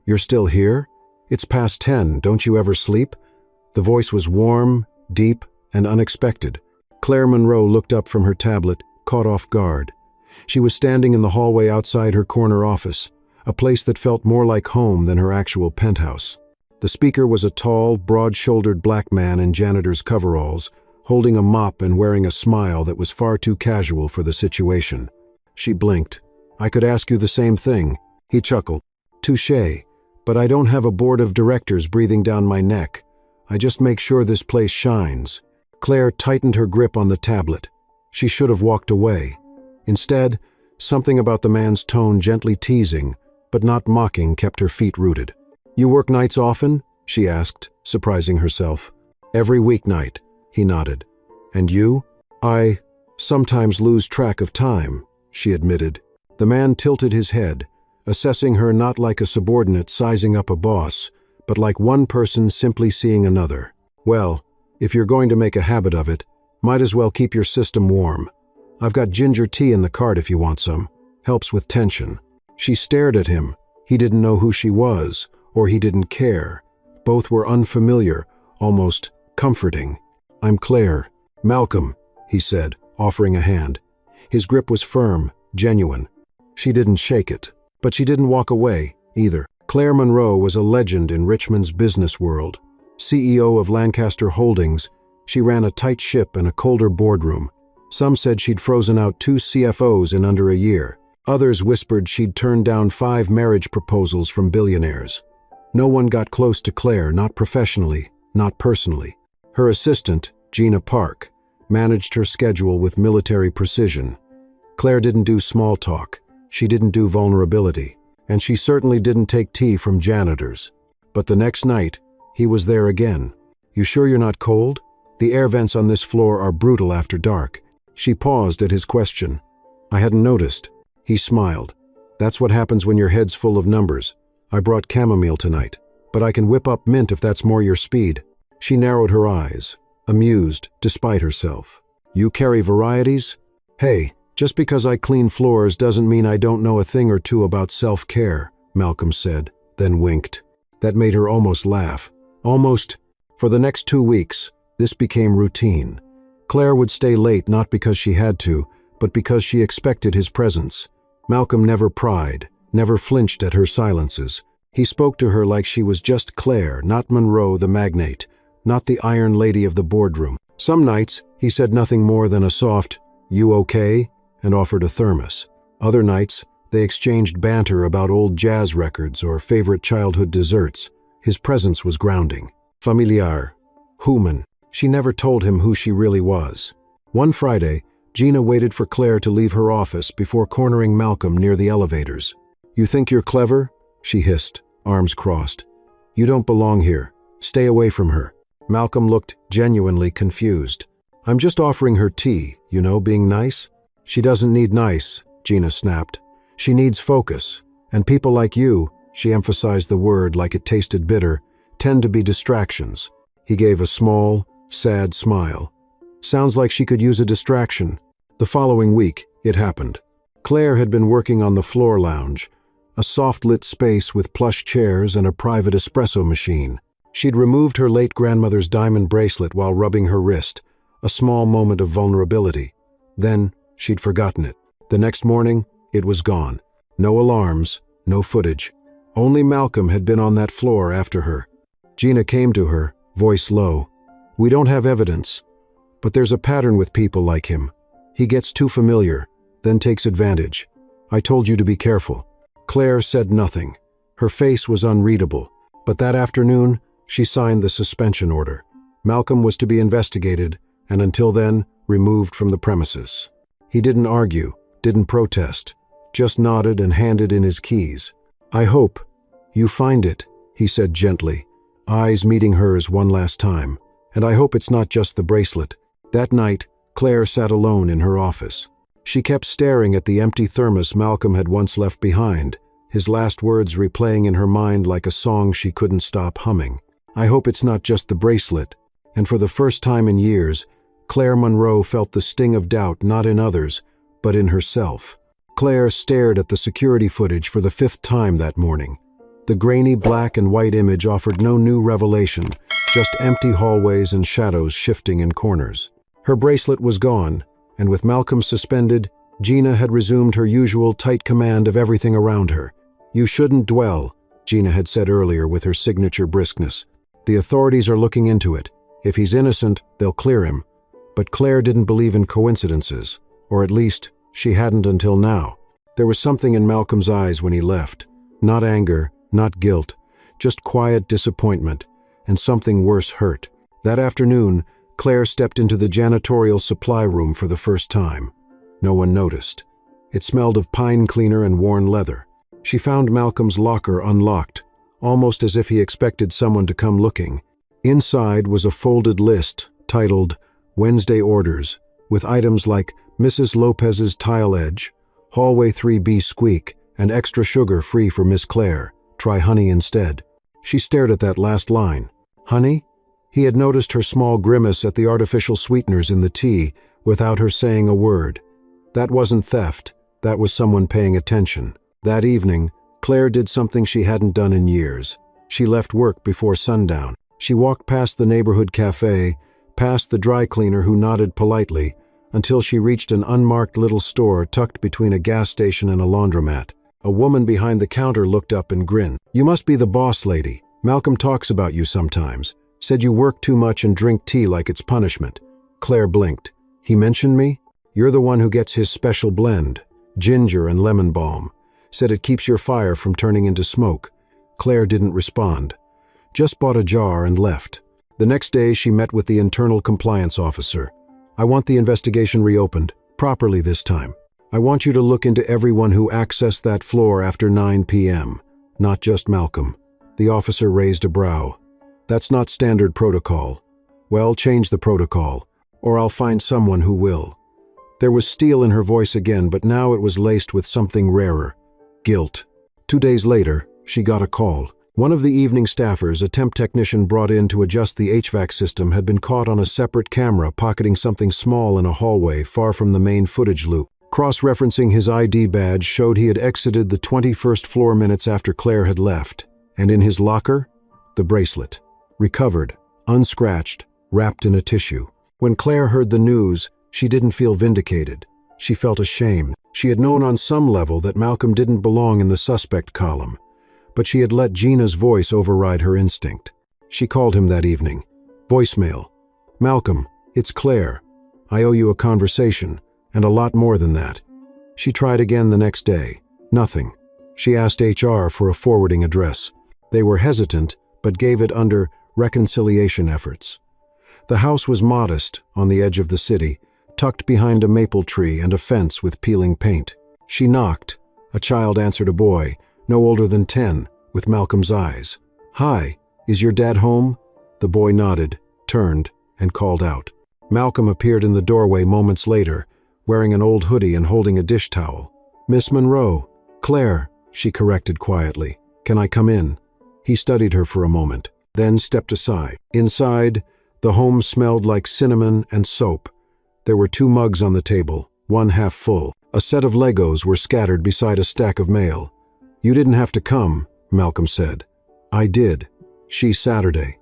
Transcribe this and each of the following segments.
"You're still here? It's past 10, don't you ever sleep?" The voice was warm, deep, and unexpected. Claire Monroe looked up from her tablet, caught off guard. She was standing in the hallway outside her corner office, a place that felt more like home than her actual penthouse. The speaker was a tall, broad-shouldered black man in janitor's coveralls, holding a mop and wearing a smile that was far too casual for the situation. She blinked. "I could ask you the same thing." He chuckled. "Touché, but I don't have a board of directors breathing down my neck. I just make sure this place shines." Claire tightened her grip on the tablet. She should have walked away. Instead, something about the man's tone, gently teasing, but not mocking, kept her feet rooted. "You work nights often?" she asked, surprising herself. "Every weeknight," he nodded. "And you?" "I sometimes lose track of time," she admitted. The man tilted his head, assessing her not like a subordinate sizing up a boss, but like one person simply seeing another. "Well, if you're going to make a habit of it, might as well keep your system warm. I've got ginger tea in the cart if you want some. Helps with tension." She stared at him. He didn't know who she was, or he didn't care. Both were unfamiliar, almost comforting. "I'm Claire." "Malcolm," he said, offering a hand. His grip was firm, genuine. She didn't shake it, but she didn't walk away, either. Claire Monroe was a legend in Richmond's business world. CEO of Lancaster Holdings, she ran a tight ship and a colder boardroom. Some said she'd frozen out 2 CFOs in under a year. Others whispered she'd turned down 5 marriage proposals from billionaires. No one got close to Claire, not professionally, not personally. Her assistant, Gina Park, managed her schedule with military precision. Claire didn't do small talk. She didn't do vulnerability. And she certainly didn't take tea from janitors. But the next night, he was there again. "You sure you're not cold? The air vents on this floor are brutal after dark." She paused at his question. "I hadn't noticed." He smiled. "That's what happens when your head's full of numbers. I brought chamomile tonight, but I can whip up mint if that's more your speed." She narrowed her eyes, amused despite herself. "You carry varieties? Hey, just because I clean floors doesn't mean I don't know a thing or two about self-care," Malcolm said, then winked. That made her almost laugh. Almost. For the next 2 weeks, this became routine. Claire would stay late not because she had to, but because she expected his presence. Malcolm never pried, never flinched at her silences. He spoke to her like she was just Claire, not Monroe the magnate, not the Iron Lady of the boardroom. Some nights, he said nothing more than a soft, "You okay?" and offered a thermos. Other nights, they exchanged banter about old jazz records or favorite childhood desserts. His presence was grounding. Familiar. Human. She never told him who she really was. One Friday, Gina waited for Claire to leave her office before cornering Malcolm near the elevators. "You think you're clever?" she hissed, arms crossed. "You don't belong here. Stay away from her." Malcolm looked genuinely confused. "I'm just offering her tea, being nice." "She doesn't need nice," Gina snapped. "She needs focus. And people like you," she emphasized the word like it tasted bitter, "tend to be distractions." He gave a small, sad smile. "Sounds like she could use a distraction." The following week, it happened. Claire had been working on the floor lounge, a soft-lit space with plush chairs and a private espresso machine. She'd removed her late grandmother's diamond bracelet while rubbing her wrist, a small moment of vulnerability. Then, she'd forgotten it. The next morning, it was gone. No alarms, no footage. Only Malcolm had been on that floor after her. Gina came to her, voice low. "We don't have evidence, but there's a pattern with people like him. He gets too familiar, then takes advantage. I told you to be careful." Claire said nothing. Her face was unreadable, but that afternoon, she signed the suspension order. Malcolm was to be investigated, and until then, removed from the premises. He didn't argue, didn't protest, just nodded and handed in his keys. "I hope you find it," he said gently, eyes meeting hers one last time. "And I hope it's not just the bracelet." That night, Claire sat alone in her office. She kept staring at the empty thermos Malcolm had once left behind, his last words replaying in her mind like a song she couldn't stop humming. "I hope it's not just the bracelet." And for the first time in years, Claire Monroe felt the sting of doubt not in others, but in herself. Claire stared at the security footage for the 5th time that morning. The grainy black and white image offered no new revelation, just empty hallways and shadows shifting in corners. Her bracelet was gone, and with Malcolm suspended, Gina had resumed her usual tight command of everything around her. "You shouldn't dwell," Gina had said earlier with her signature briskness. "The authorities are looking into it. If he's innocent, they'll clear him." But Claire didn't believe in coincidences, or at least, she hadn't until now. There was something in Malcolm's eyes when he left. Not anger, not guilt, just quiet disappointment, and something worse, hurt. That afternoon, Claire stepped into the janitorial supply room for the first time. No one noticed. It smelled of pine cleaner and worn leather. She found Malcolm's locker unlocked, almost as if he expected someone to come looking. Inside was a folded list titled Wednesday Orders, with items like Mrs. Lopez's tile edge, hallway 3B squeak, and extra sugar free for Miss Claire. Try honey instead. She stared at that last line. Honey? He had noticed her small grimace at the artificial sweeteners in the tea without her saying a word. That wasn't theft. That was someone paying attention. That evening, Claire did something she hadn't done in years. She left work before sundown. She walked past the neighborhood cafe, past the dry cleaner who nodded politely, until she reached an unmarked little store tucked between a gas station and a laundromat. A woman behind the counter looked up and grinned. "You must be the boss lady. Malcolm talks about you sometimes. Said you work too much and drink tea like it's punishment." Claire blinked. "He mentioned me? You're the one who gets his special blend, ginger and lemon balm. Said it keeps your fire from turning into smoke." Claire didn't respond. Just bought a jar and left. The next day she met with the internal compliance officer. "I want the investigation reopened, properly this time. I want you to look into everyone who accessed that floor after 9 p.m., not just Malcolm." The officer raised a brow. "That's not standard protocol." "Well, change the protocol, or I'll find someone who will." There was steel in her voice again, but now it was laced with something rarer. Guilt. 2 days later, she got a call. One of the evening staffers, a temp technician brought in to adjust the HVAC system, had been caught on a separate camera pocketing something small in a hallway far from the main footage loop. Cross-referencing his ID badge showed he had exited the 21st floor minutes after Claire had left. And in his locker, the bracelet. Recovered, unscratched, wrapped in a tissue. When Claire heard the news, she didn't feel vindicated. She felt ashamed. She had known on some level that Malcolm didn't belong in the suspect column, but she had let Gina's voice override her instinct. She called him that evening. Voicemail. "Malcolm, it's Claire. I owe you a conversation, and a lot more than that." She tried again the next day. Nothing. She asked HR for a forwarding address. They were hesitant, but gave it under reconciliation efforts. The house was modest, on the edge of the city, tucked behind a maple tree and a fence with peeling paint. She knocked. A child answered, a boy, no older than 10, with Malcolm's eyes. "Hi, is your dad home?" The boy nodded, turned, and called out. Malcolm appeared in the doorway moments later, wearing an old hoodie and holding a dish towel. "Miss Monroe." "Claire," she corrected quietly. "Can I come in?" He studied her for a moment, then stepped aside. Inside, the home smelled like cinnamon and soap. There were 2 mugs on the table, one half full. A set of Legos were scattered beside a stack of mail. "You didn't have to come," Malcolm said. "I did. She's Saturday.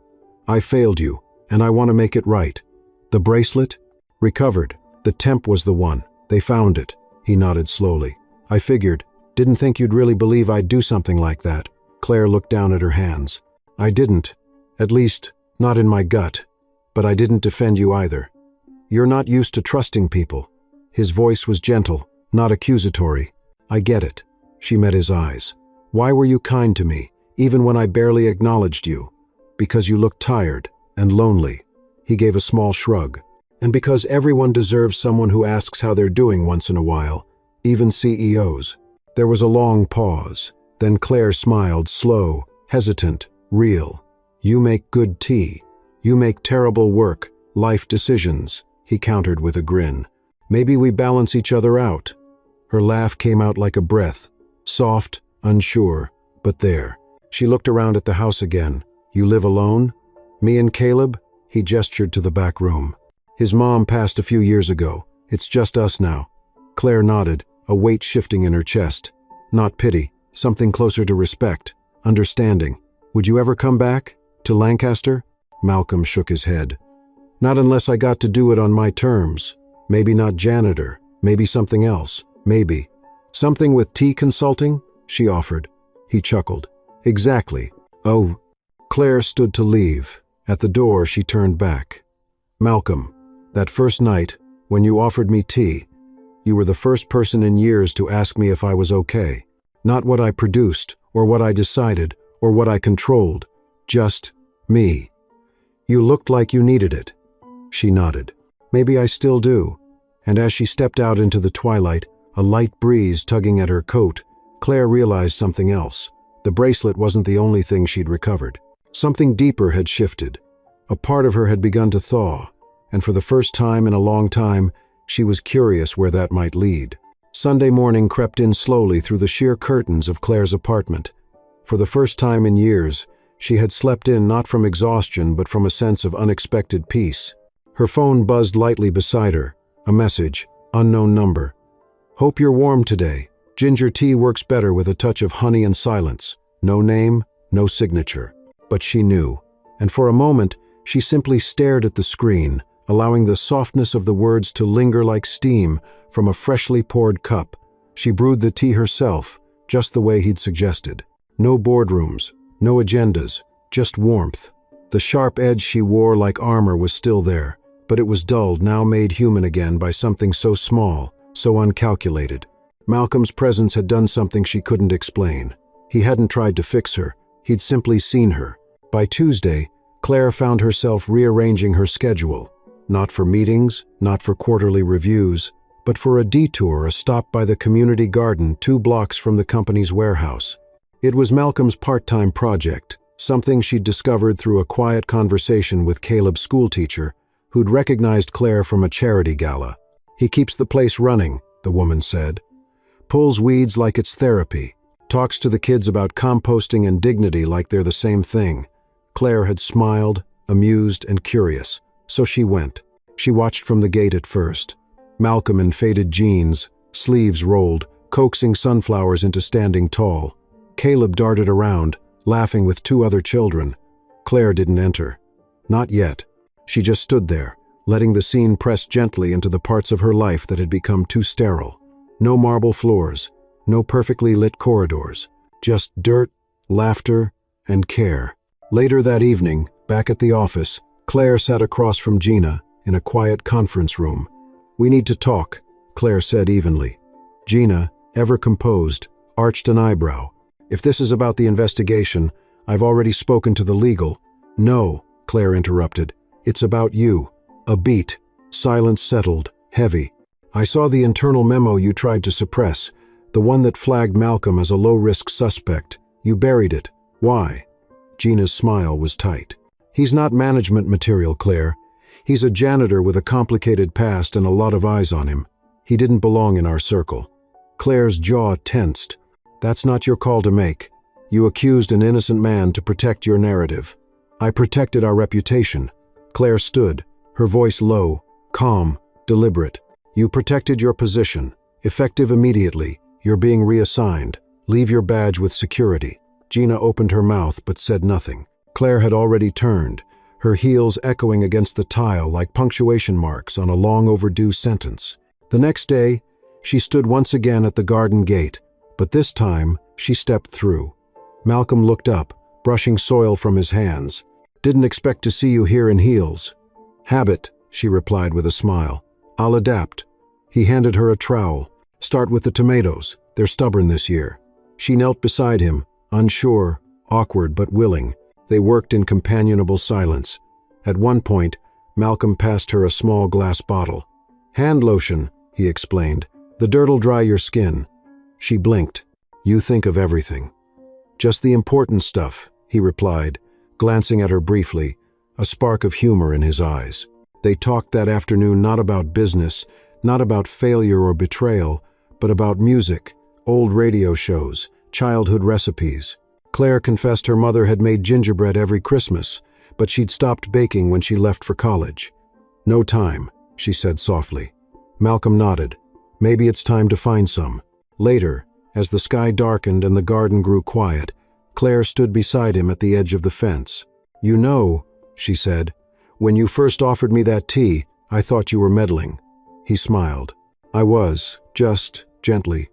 I failed you, and I want to make it right." "The bracelet?" "Recovered. The temp was the one. They found it." He nodded slowly. "I figured. Didn't think you'd really believe I'd do something like that." Claire looked down at her hands. "I didn't. At least, not in my gut. But I didn't defend you either. You're not used to trusting people." His voice was gentle, not accusatory. "I get it." She met his eyes. "Why were you kind to me, even when I barely acknowledged you?" "Because you looked tired and lonely." He gave a small shrug. "And because everyone deserves someone who asks how they're doing once in a while, even CEOs." There was a long pause. Then Claire smiled, slow, hesitant, real. "You make good tea. You make terrible work, life decisions," he countered with a grin. "Maybe we balance each other out." Her laugh came out like a breath, soft, unsure, but there. She looked around at the house again. "You live alone?" "Me and Caleb?" He gestured to the back room. "His mom passed a few years ago. It's just us now." Claire nodded, a weight shifting in her chest. Not pity, something closer to respect. understanding. Would you ever come back? To Lancaster? Malcolm shook his head. Not unless I got to do it on my terms. Maybe not janitor. Maybe something else. Maybe. Something with tea consulting? She offered. He chuckled. Exactly. Oh. Claire stood to leave. At the door, she turned back. Malcolm, that first night, when you offered me tea, you were the first person in years to ask me if I was okay. Not what I produced, or what I decided, or what I controlled. Just me. You looked like you needed it. She nodded. Maybe I still do. And as she stepped out into the twilight, a light breeze tugging at her coat, Claire realized something else. The bracelet wasn't the only thing she'd recovered. Something deeper had shifted. A part of her had begun to thaw, and for the first time in a long time, she was curious where that might lead. Sunday morning crept in slowly through the sheer curtains of Claire's apartment. For the first time in years, she had slept in not from exhaustion but from a sense of unexpected peace. Her phone buzzed lightly beside her. A message, unknown number. Hope you're warm today. Ginger tea works better with a touch of honey and silence. No name, no signature. But she knew, and for a moment she simply stared at the screen, allowing the softness of the words to linger like steam from a freshly poured cup. She brewed the tea herself, just the way he'd suggested. No boardrooms, no agendas, just warmth. The sharp edge she wore like armor was still there, but it was dulled, now made human again by something so small, so uncalculated. Malcolm's presence had done something she couldn't explain. He hadn't tried to fix her, he'd simply seen her. By Tuesday, Claire found herself rearranging her schedule, not for meetings, not for quarterly reviews, but for a detour, a stop by the community garden 2 blocks from the company's warehouse. It was Malcolm's part-time project, something she'd discovered through a quiet conversation with Caleb's schoolteacher, who'd recognized Claire from a charity gala. He keeps the place running, the woman said. Pulls weeds like it's therapy. Talks to the kids about composting and dignity like they're the same thing. Claire had smiled, amused and curious, so she went. She watched from the gate at first. Malcolm in faded jeans, sleeves rolled, coaxing sunflowers into standing tall. Caleb darted around, laughing with 2 other children. Claire didn't enter. Not yet. She just stood there, letting the scene press gently into the parts of her life that had become too sterile. No marble floors, no perfectly lit corridors, just dirt, laughter, and care. Later that evening, back at the office, Claire sat across from Gina in a quiet conference room. We need to talk, Claire said evenly. Gina, ever composed, arched an eyebrow. If this is about the investigation, I've already spoken to the legal. No, Claire interrupted. It's about you. A beat. Silence settled, heavy. I saw the internal memo you tried to suppress, the one that flagged Malcolm as a low-risk suspect. You buried it. Why? Gina's smile was tight. He's not management material, Claire. He's a janitor with a complicated past and a lot of eyes on him. He didn't belong in our circle. Claire's jaw tensed. That's not your call to make. You accused an innocent man to protect your narrative. I protected our reputation. Claire stood, her voice low, calm, deliberate. You protected your position. Effective immediately. You're being reassigned. Leave your badge with security. Gina opened her mouth but said nothing. Claire had already turned, her heels echoing against the tile like punctuation marks on a long overdue sentence. The next day, she stood once again at the garden gate, but this time she stepped through. Malcolm looked up, brushing soil from his hands. Didn't expect to see you here in heels. Habit, she replied with a smile. I'll adapt. He handed her a trowel. Start with the tomatoes. They're stubborn this year. She knelt beside him, unsure, awkward but willing. They worked in companionable silence. At one point, Malcolm passed her a small glass bottle. Hand lotion, he explained. The dirt'll dry your skin. She blinked. You think of everything. Just the important stuff, he replied, glancing at her briefly, a spark of humor in his eyes. They talked that afternoon not about business, not about failure or betrayal, but about music, old radio shows, childhood recipes. Claire confessed her mother had made gingerbread every Christmas, but she'd stopped baking when she left for college. No time, she said softly. Malcolm nodded. Maybe it's time to find some. Later, as the sky darkened and the garden grew quiet, Claire stood beside him at the edge of the fence. "You know," she said, "when you first offered me that tea, I thought you were meddling." He smiled. "I was, just, gently.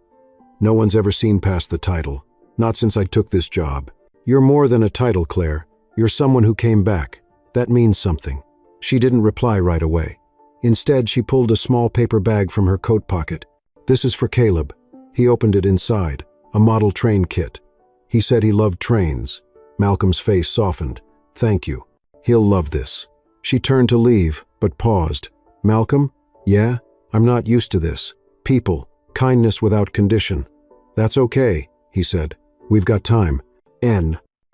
No one's ever seen past the title. Not since I took this job. You're more than a title, Claire. You're someone who came back. That means something." She didn't reply right away. Instead, she pulled a small paper bag from her coat pocket. "This is for Caleb." He opened it inside, a model train kit. He said he loved trains. Malcolm's face softened. "Thank you. He'll love this." She turned to leave, but paused. "Malcolm? Yeah? I'm not used to this. People, kindness without condition." "That's okay," he said. "We've got time."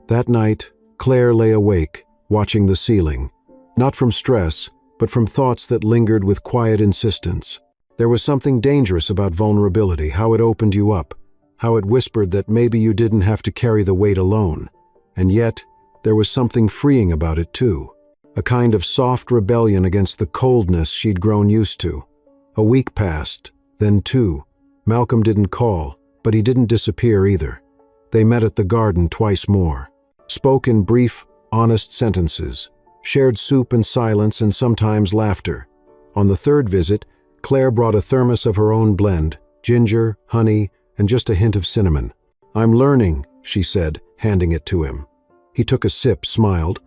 That night, Claire lay awake, watching the ceiling. Not from stress, but from thoughts that lingered with quiet insistence. There was something dangerous about vulnerability, how it opened you up, how it whispered that maybe you didn't have to carry the weight alone. And yet, there was something freeing about it too. A kind of soft rebellion against the coldness she'd grown used to. A week passed, then two. Malcolm didn't call, but he didn't disappear either. They met at the garden twice more. Spoke in brief, honest sentences. Shared soup and silence and sometimes laughter. On the third visit, Claire brought a thermos of her own blend, ginger, honey, and just a hint of cinnamon. "I'm learning," she said, handing it to him. He took a sip, smiled.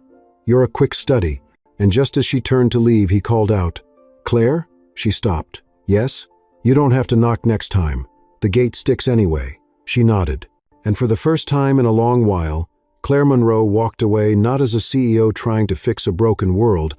"You're a quick study." And just as she turned to leave, he called out, "Claire?" She stopped. "Yes? You don't have to knock next time. The gate sticks anyway." She nodded. And for the first time in a long while, Claire Monroe walked away not as a CEO trying to fix a broken world,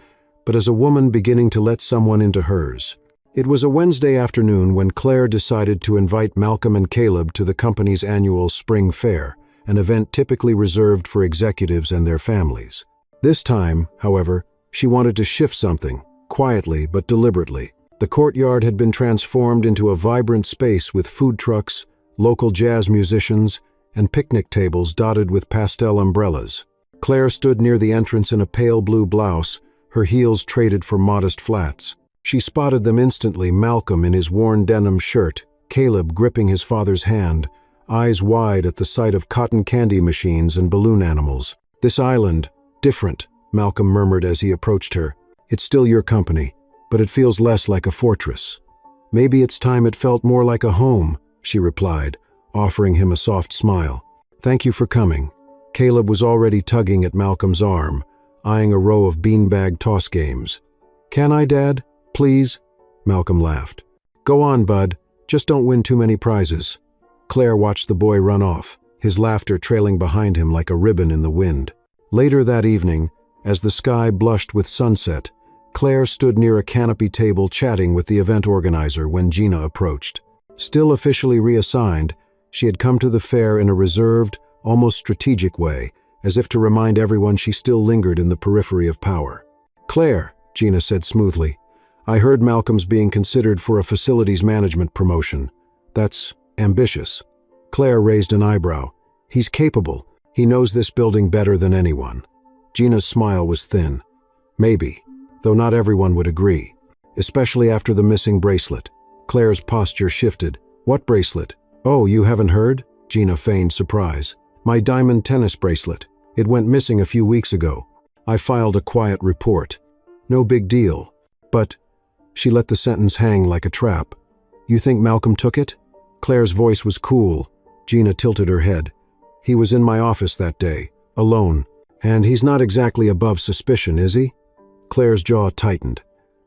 but as a woman beginning to let someone into hers. It was a Wednesday afternoon when Claire decided to invite Malcolm and Caleb to the company's annual spring fair, an event typically reserved for executives and their families. This time, however, she wanted to shift something, quietly but deliberately. The courtyard had been transformed into a vibrant space with food trucks, local jazz musicians, and picnic tables dotted with pastel umbrellas. Claire stood near the entrance in a pale blue blouse, her heels traded for modest flats. She spotted them instantly, Malcolm in his worn denim shirt, Caleb gripping his father's hand, eyes wide at the sight of cotton candy machines and balloon animals. "This island, different," Malcolm murmured as he approached her. "It's still your company, but it feels less like a fortress." "Maybe it's time it felt more like a home," she replied, offering him a soft smile. "Thank you for coming." Caleb was already tugging at Malcolm's arm, eyeing a row of beanbag toss games. "Can I, Dad? Please?" Malcolm laughed. "Go on, bud. Just don't win too many prizes." Claire watched the boy run off, his laughter trailing behind him like a ribbon in the wind. Later that evening, as the sky blushed with sunset, Claire stood near a canopy table chatting with the event organizer when Gina approached. Still officially reassigned, she had come to the fair in a reserved, almost strategic way, as if to remind everyone she still lingered in the periphery of power. "Claire," Gina said smoothly, "I heard Malcolm's being considered for a facilities management promotion. That's ambitious." Claire raised an eyebrow. "He's capable. He knows this building better than anyone." Gina's smile was thin. "Maybe, though not everyone would agree, especially after the missing bracelet." Claire's posture shifted. "What bracelet?" "Oh, you haven't heard?" Gina feigned surprise. "My diamond tennis bracelet. It went missing a few weeks ago. I filed a quiet report. No big deal. But..." She let the sentence hang like a trap. "You think Malcolm took it?" Claire's voice was cool. Gina tilted her head. "He was in my office that day, alone. And he's not exactly above suspicion, is he?" Claire's jaw tightened.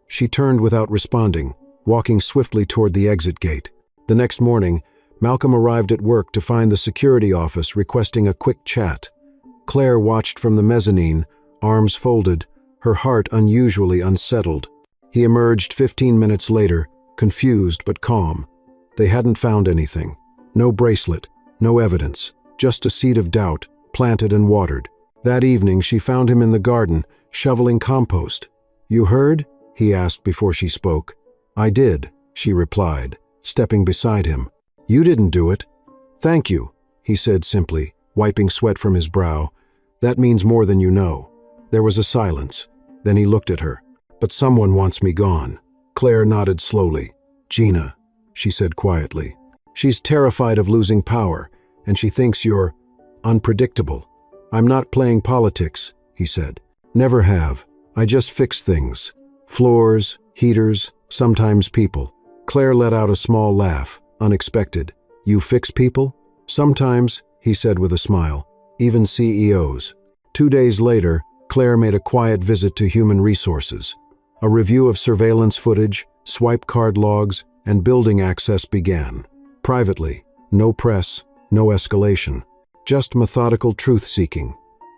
She turned without responding, walking swiftly toward the exit gate. The next morning, Malcolm arrived at work to find the security office requesting a quick chat. Claire watched from the mezzanine, arms folded, her heart unusually unsettled. He emerged 15 minutes later, confused but calm. They hadn't found anything. No bracelet, no evidence, just a seed of doubt, planted and watered. That evening, she found him in the garden, shoveling compost. "You heard?" he asked before she spoke. "I did," she replied, stepping beside him. "You didn't do it." "Thank you," he said simply, wiping sweat from his brow. "That means more than you know." There was a silence. Then he looked at her. "But someone wants me gone." Claire nodded slowly. "Gina," she said quietly. "She's terrified of losing power, and she thinks you're..." unpredictable. "I'm not playing politics," he said. "Never have. I just fix things. Floors, heaters, sometimes people." Claire let out a small laugh, unexpected. "You fix people?" "Sometimes," he said with a smile. "Even CEOs." 2 days later, Claire made a quiet visit to Human Resources. A review of surveillance footage, swipe card logs, and building access began. Privately, no press, no escalation. Just methodical truth-seeking.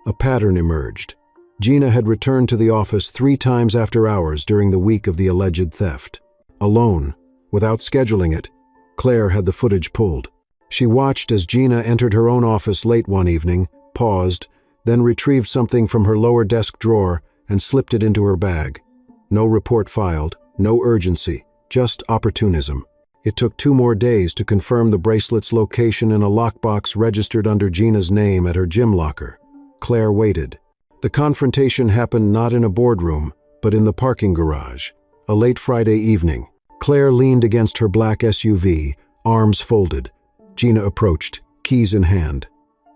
A pattern emerged. Gina had returned to the office 3 times after hours during the week of the alleged theft. Alone, without scheduling it, Claire had the footage pulled. She watched as Gina entered her own office late one evening, paused, then retrieved something from her lower desk drawer and slipped it into her bag. No report filed, no urgency, just opportunism. It took 2 more days to confirm the bracelet's location in a lockbox registered under Gina's name at her gym locker. Claire waited. The confrontation happened not in a boardroom, but in the parking garage. A late Friday evening. Claire leaned against her black SUV, arms folded. Gina approached, keys in hand.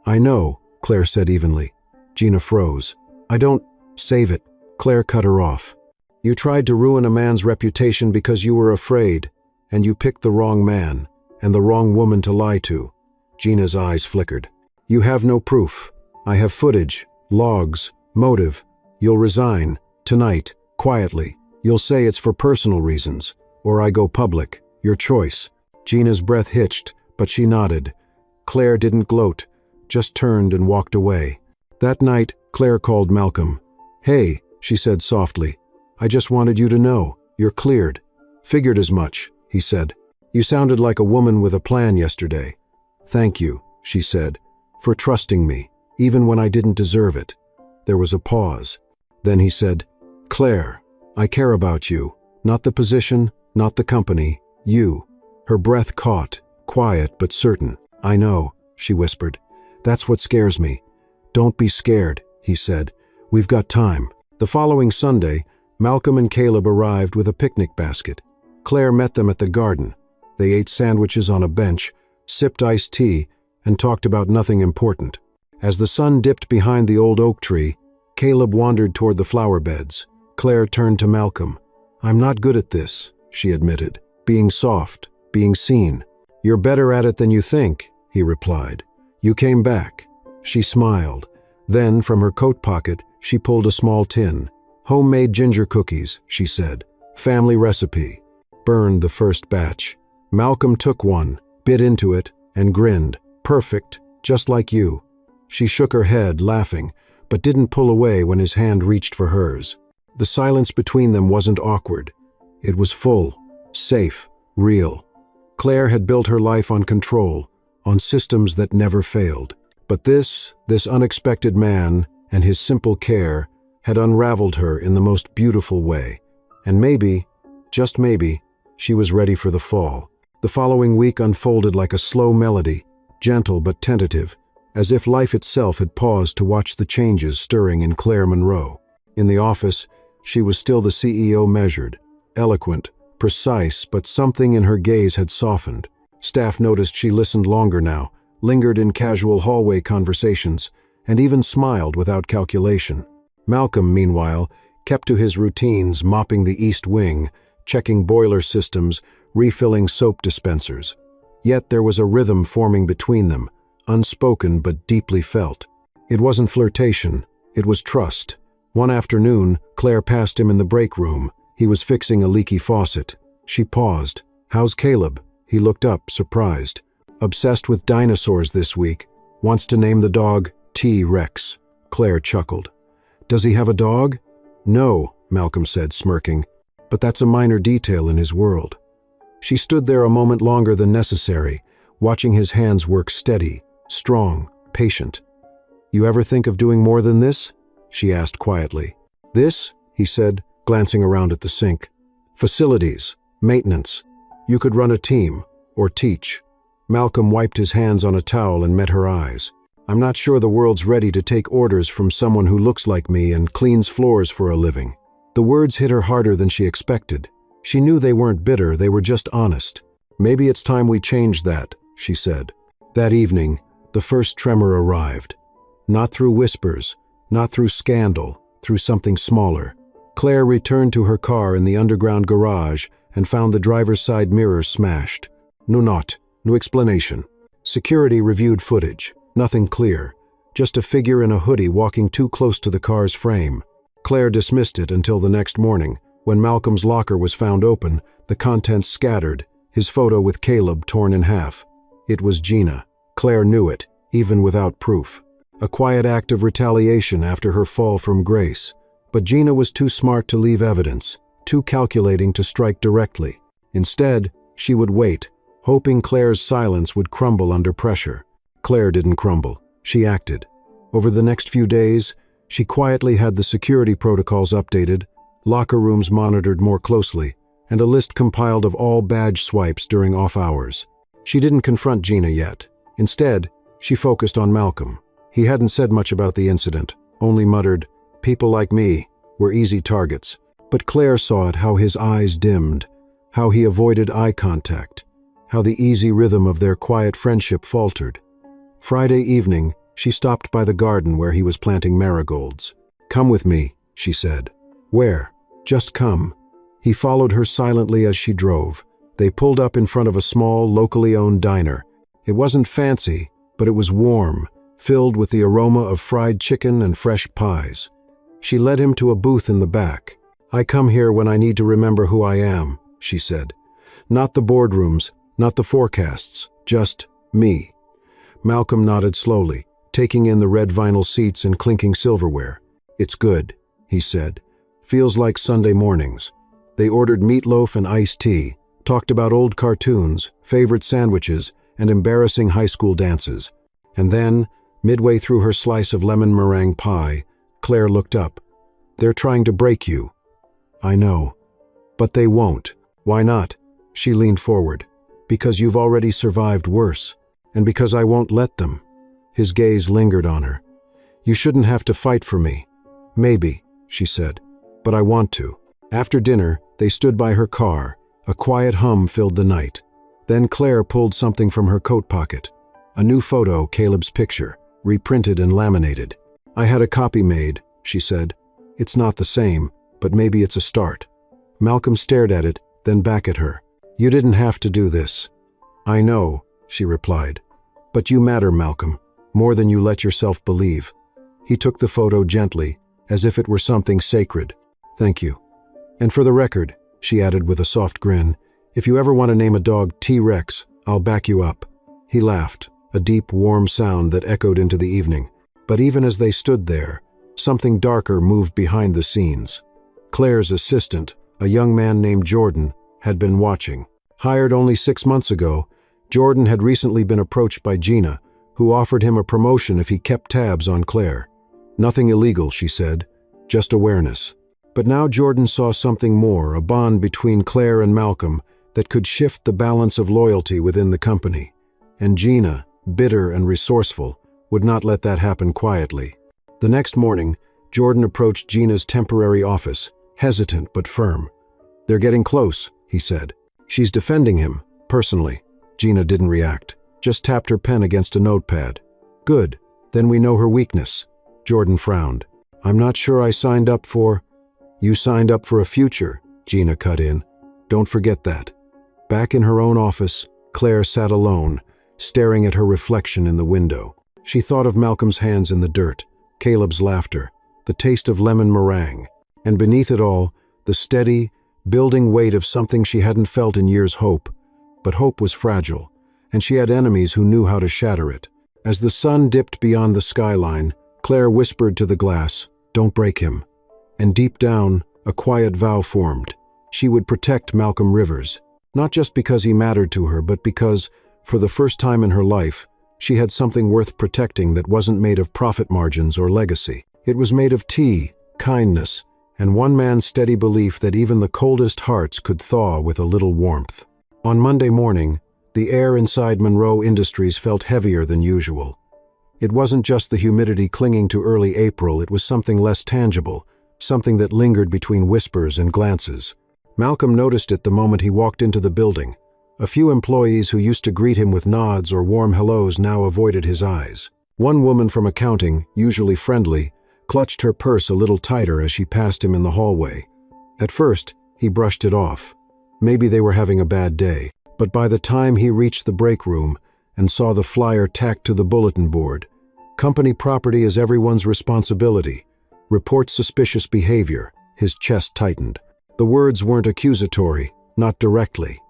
"I know," Claire said evenly. Gina froze. "I don't—" "Save it." Claire cut her off. "You tried to ruin a man's reputation because you were afraid, and you picked the wrong man, and the wrong woman to lie to." Gina's eyes flickered. "You have no proof. I have footage, logs, motive. You'll resign, tonight, quietly. You'll say it's for personal reasons, or I go public. Your choice." Gina's breath hitched, but she nodded. Claire didn't gloat, just turned and walked away. That night, Claire called Malcolm. "Hey," she said softly. "I just wanted you to know. You're cleared." "Figured as much," he said. "You sounded like a woman with a plan yesterday." "Thank you," she said, "for trusting me, even when I didn't deserve it." There was a pause. Then he said, "Claire, I care about you. Not the position, not the company. You." Her breath caught, quiet but certain. "I know," she whispered. "That's what scares me." "Don't be scared," he said. "We've got time." The following Sunday, Malcolm and Caleb arrived with a picnic basket. Claire met them at the garden. They ate sandwiches on a bench, sipped iced tea, and talked about nothing important. As the sun dipped behind the old oak tree, Caleb wandered toward the flower beds. Claire turned to Malcolm. "I'm not good at this," she admitted. "Being soft, being seen." "You're better at it than you think," he replied. "You came back." She smiled. Then, from her coat pocket, she pulled a small tin. "Homemade ginger cookies," she said. "Family recipe." Burned the first batch. Malcolm took one, bit into it, and grinned. "Perfect, just like you." She shook her head, laughing, but didn't pull away when his hand reached for hers. The silence between them wasn't awkward. It was full, safe, real. Claire had built her life on control, on systems that never failed. But this unexpected man and his simple care had unraveled her in the most beautiful way. And maybe, just maybe, she was ready for the fall. The following week unfolded like a slow melody, gentle but tentative, as if life itself had paused to watch the changes stirring in Claire Monroe. In the office, she was still the CEO measured, eloquent, precise, but something in her gaze had softened. Staff noticed she listened longer now, lingered in casual hallway conversations, and even smiled without calculation. Malcolm, meanwhile, kept to his routines, mopping the East Wing, checking boiler systems, refilling soap dispensers. Yet there was a rhythm forming between them, unspoken but deeply felt. It wasn't flirtation, it was trust. One afternoon, Claire passed him in the break room. He was fixing a leaky faucet. She paused. "How's Caleb?" He looked up, surprised. "Obsessed with dinosaurs this week. Wants to name the dog T-Rex." Claire chuckled. "Does he have a dog?" "No," Malcolm said, smirking. "But that's a minor detail in his world." She stood there a moment longer than necessary, watching his hands work steady, strong, patient. "You ever think of doing more than this?" she asked quietly. "This?" he said, glancing around at the sink. "Facilities, maintenance. You could run a team, or teach." Malcolm wiped his hands on a towel and met her eyes. "I'm not sure the world's ready to take orders from someone who looks like me and cleans floors for a living." The words hit her harder than she expected. She knew they weren't bitter, they were just honest. "Maybe it's time we changed that," she said. That evening, The first tremor arrived. Not through whispers, not through scandal, through something smaller. Claire returned to her car in the underground garage and found the driver's side mirror smashed. No explanation. Security reviewed footage. Nothing clear. Just a figure in a hoodie walking too close to the car's frame. Claire dismissed it until the next morning. When Malcolm's locker was found open, the contents scattered, his photo with Caleb torn in half. It was Gina. Claire knew it, even without proof. A quiet act of retaliation after her fall from grace. But Gina was too smart to leave evidence, too calculating to strike directly. Instead, she would wait, hoping Claire's silence would crumble under pressure. Claire didn't crumble. She acted. Over the next few days, she quietly had the security protocols updated, locker rooms monitored more closely, and a list compiled of all badge swipes during off hours. She didn't confront Gina yet. Instead, she focused on Malcolm. He hadn't said much about the incident, only muttered, "People like me were easy targets." But Claire saw it, how his eyes dimmed, how he avoided eye contact, how the easy rhythm of their quiet friendship faltered. Friday evening, she stopped by the garden where he was planting marigolds. "Come with me," she said. "Where?" "Just come." He followed her silently as she drove. They pulled up in front of a small, locally owned diner. It wasn't fancy, but it was warm, filled with the aroma of fried chicken and fresh pies. She led him to a booth in the back. "I come here when I need to remember who I am," she said. "Not the boardrooms, not the forecasts, just me." Malcolm nodded slowly, taking in the red vinyl seats and clinking silverware. "It's good," he said. "Feels like Sunday mornings." They ordered meatloaf and iced tea, talked about old cartoons, favorite sandwiches, and embarrassing high school dances. And then, midway through her slice of lemon meringue pie, Claire looked up. "They're trying to break you." "I know. But they won't." "Why not?" She leaned forward. "Because you've already survived worse. And because I won't let them." His gaze lingered on her. "You shouldn't have to fight for me." "Maybe," she said. "But I want to." After dinner, they stood by her car. A quiet hum filled the night. Then Claire pulled something from her coat pocket. A new photo, Caleb's picture, reprinted and laminated. "I had a copy made," she said. "It's not the same, but maybe it's a start." Malcolm stared at it, then back at her. "You didn't have to do this." "I know," she replied. "But you matter, Malcolm, more than you let yourself believe." He took the photo gently, as if it were something sacred. "Thank you. And for the record," she added with a soft grin, "if you ever want to name a dog T-Rex, I'll back you up." He laughed, a deep, warm sound that echoed into the evening. But even as they stood there, something darker moved behind the scenes. Claire's assistant, a young man named Jordan, had been watching. Hired only 6 months ago, Jordan had recently been approached by Gina, who offered him a promotion if he kept tabs on Claire. "Nothing illegal," she said, "just awareness." But now Jordan saw something more, a bond between Claire and Malcolm that could shift the balance of loyalty within the company. And Gina, bitter and resourceful, would not let that happen quietly. The next morning, Jordan approached Gina's temporary office, hesitant but firm. "They're getting close," he said. "She's defending him, personally." Gina didn't react, just tapped her pen against a notepad. "Good, then we know her weakness." Jordan frowned. "I'm not sure I signed up for—" "You signed up for a future," Gina cut in. "Don't forget that." Back in her own office, Claire sat alone, staring at her reflection in the window. She thought of Malcolm's hands in the dirt, Caleb's laughter, the taste of lemon meringue, and beneath it all, the steady, building weight of something she hadn't felt in years: hope. But hope was fragile, and she had enemies who knew how to shatter it. As the sun dipped beyond the skyline, Claire whispered to the glass, "Don't break him." And deep down, a quiet vow formed. She would protect Malcolm Rivers, not just because he mattered to her, but because, for the first time in her life, she had something worth protecting that wasn't made of profit margins or legacy. It was made of tea, kindness, and one man's steady belief that even the coldest hearts could thaw with a little warmth. On Monday morning, the air inside Monroe Industries felt heavier than usual. It wasn't just the humidity clinging to early April, it was something less tangible, something that lingered between whispers and glances. Malcolm noticed it the moment he walked into the building, A few employees who used to greet him with nods or warm hellos now avoided his eyes. One woman from accounting, usually friendly, clutched her purse a little tighter as she passed him in the hallway. At first, he brushed it off. Maybe they were having a bad day. But by the time he reached the break room and saw the flyer tacked to the bulletin board, "Company property is everyone's responsibility. Report suspicious behavior," his chest tightened. The words weren't accusatory, not directly,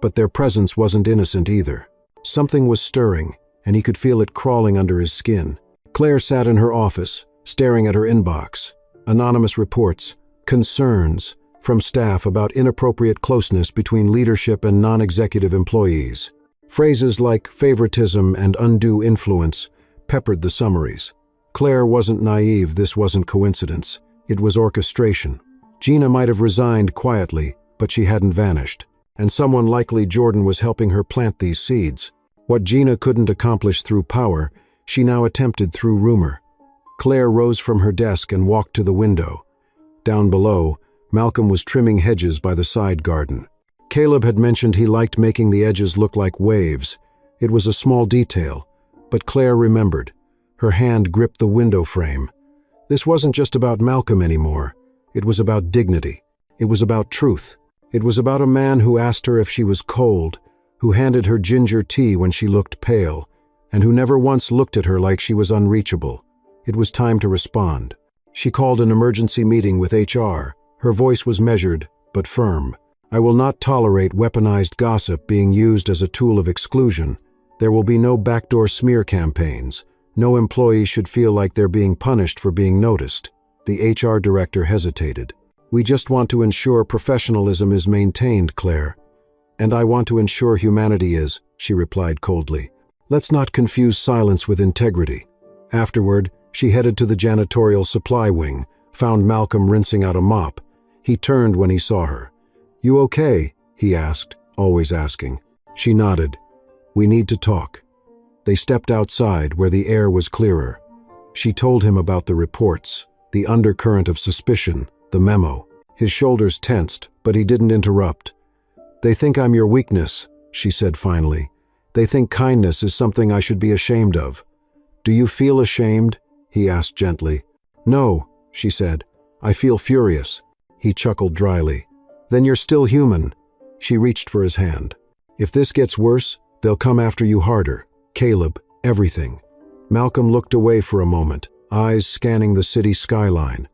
but their presence wasn't innocent either. Something was stirring, and he could feel it crawling under his skin. Claire sat in her office, staring at her inbox. Anonymous reports, concerns from staff about inappropriate closeness between leadership and non-executive employees. Phrases like favoritism and undue influence peppered the summaries. Claire wasn't naive. This wasn't coincidence. It was orchestration. Gina might have resigned quietly, but she hadn't vanished. And someone, likely Jordan, was helping her plant these seeds. What Gina couldn't accomplish through power, she now attempted through rumor. Claire rose from her desk and walked to the window. Down below, Malcolm was trimming hedges by the side garden. Caleb had mentioned he liked making the edges look like waves. It was a small detail, but Claire remembered. Her hand gripped the window frame. This wasn't just about Malcolm anymore. It was about dignity. It was about truth. It was about a man who asked her if she was cold, who handed her ginger tea when she looked pale, and who never once looked at her like she was unreachable. It was time to respond. She called an emergency meeting with HR. Her voice was measured, but firm. "I will not tolerate weaponized gossip being used as a tool of exclusion. There will be no backdoor smear campaigns. No employee should feel like they're being punished for being noticed." The HR director hesitated. "We just want to ensure professionalism is maintained, Claire." "And I want to ensure humanity is," she replied coldly. "Let's not confuse silence with integrity." Afterward, she headed to the janitorial supply wing, found Malcolm rinsing out a mop. He turned when he saw her. "You okay?" he asked, always asking. She nodded. "We need to talk." They stepped outside where the air was clearer. She told him about the reports, the undercurrent of suspicion, the memo. His shoulders tensed, but he didn't interrupt. "They think I'm your weakness," she said finally. "They think kindness is something I should be ashamed of." "Do you feel ashamed?" he asked gently. "No," she said. "I feel furious." He chuckled dryly. "Then you're still human." She reached for his hand. "If this gets worse, they'll come after you harder. Caleb, everything." Malcolm looked away for a moment, eyes scanning the city skyline.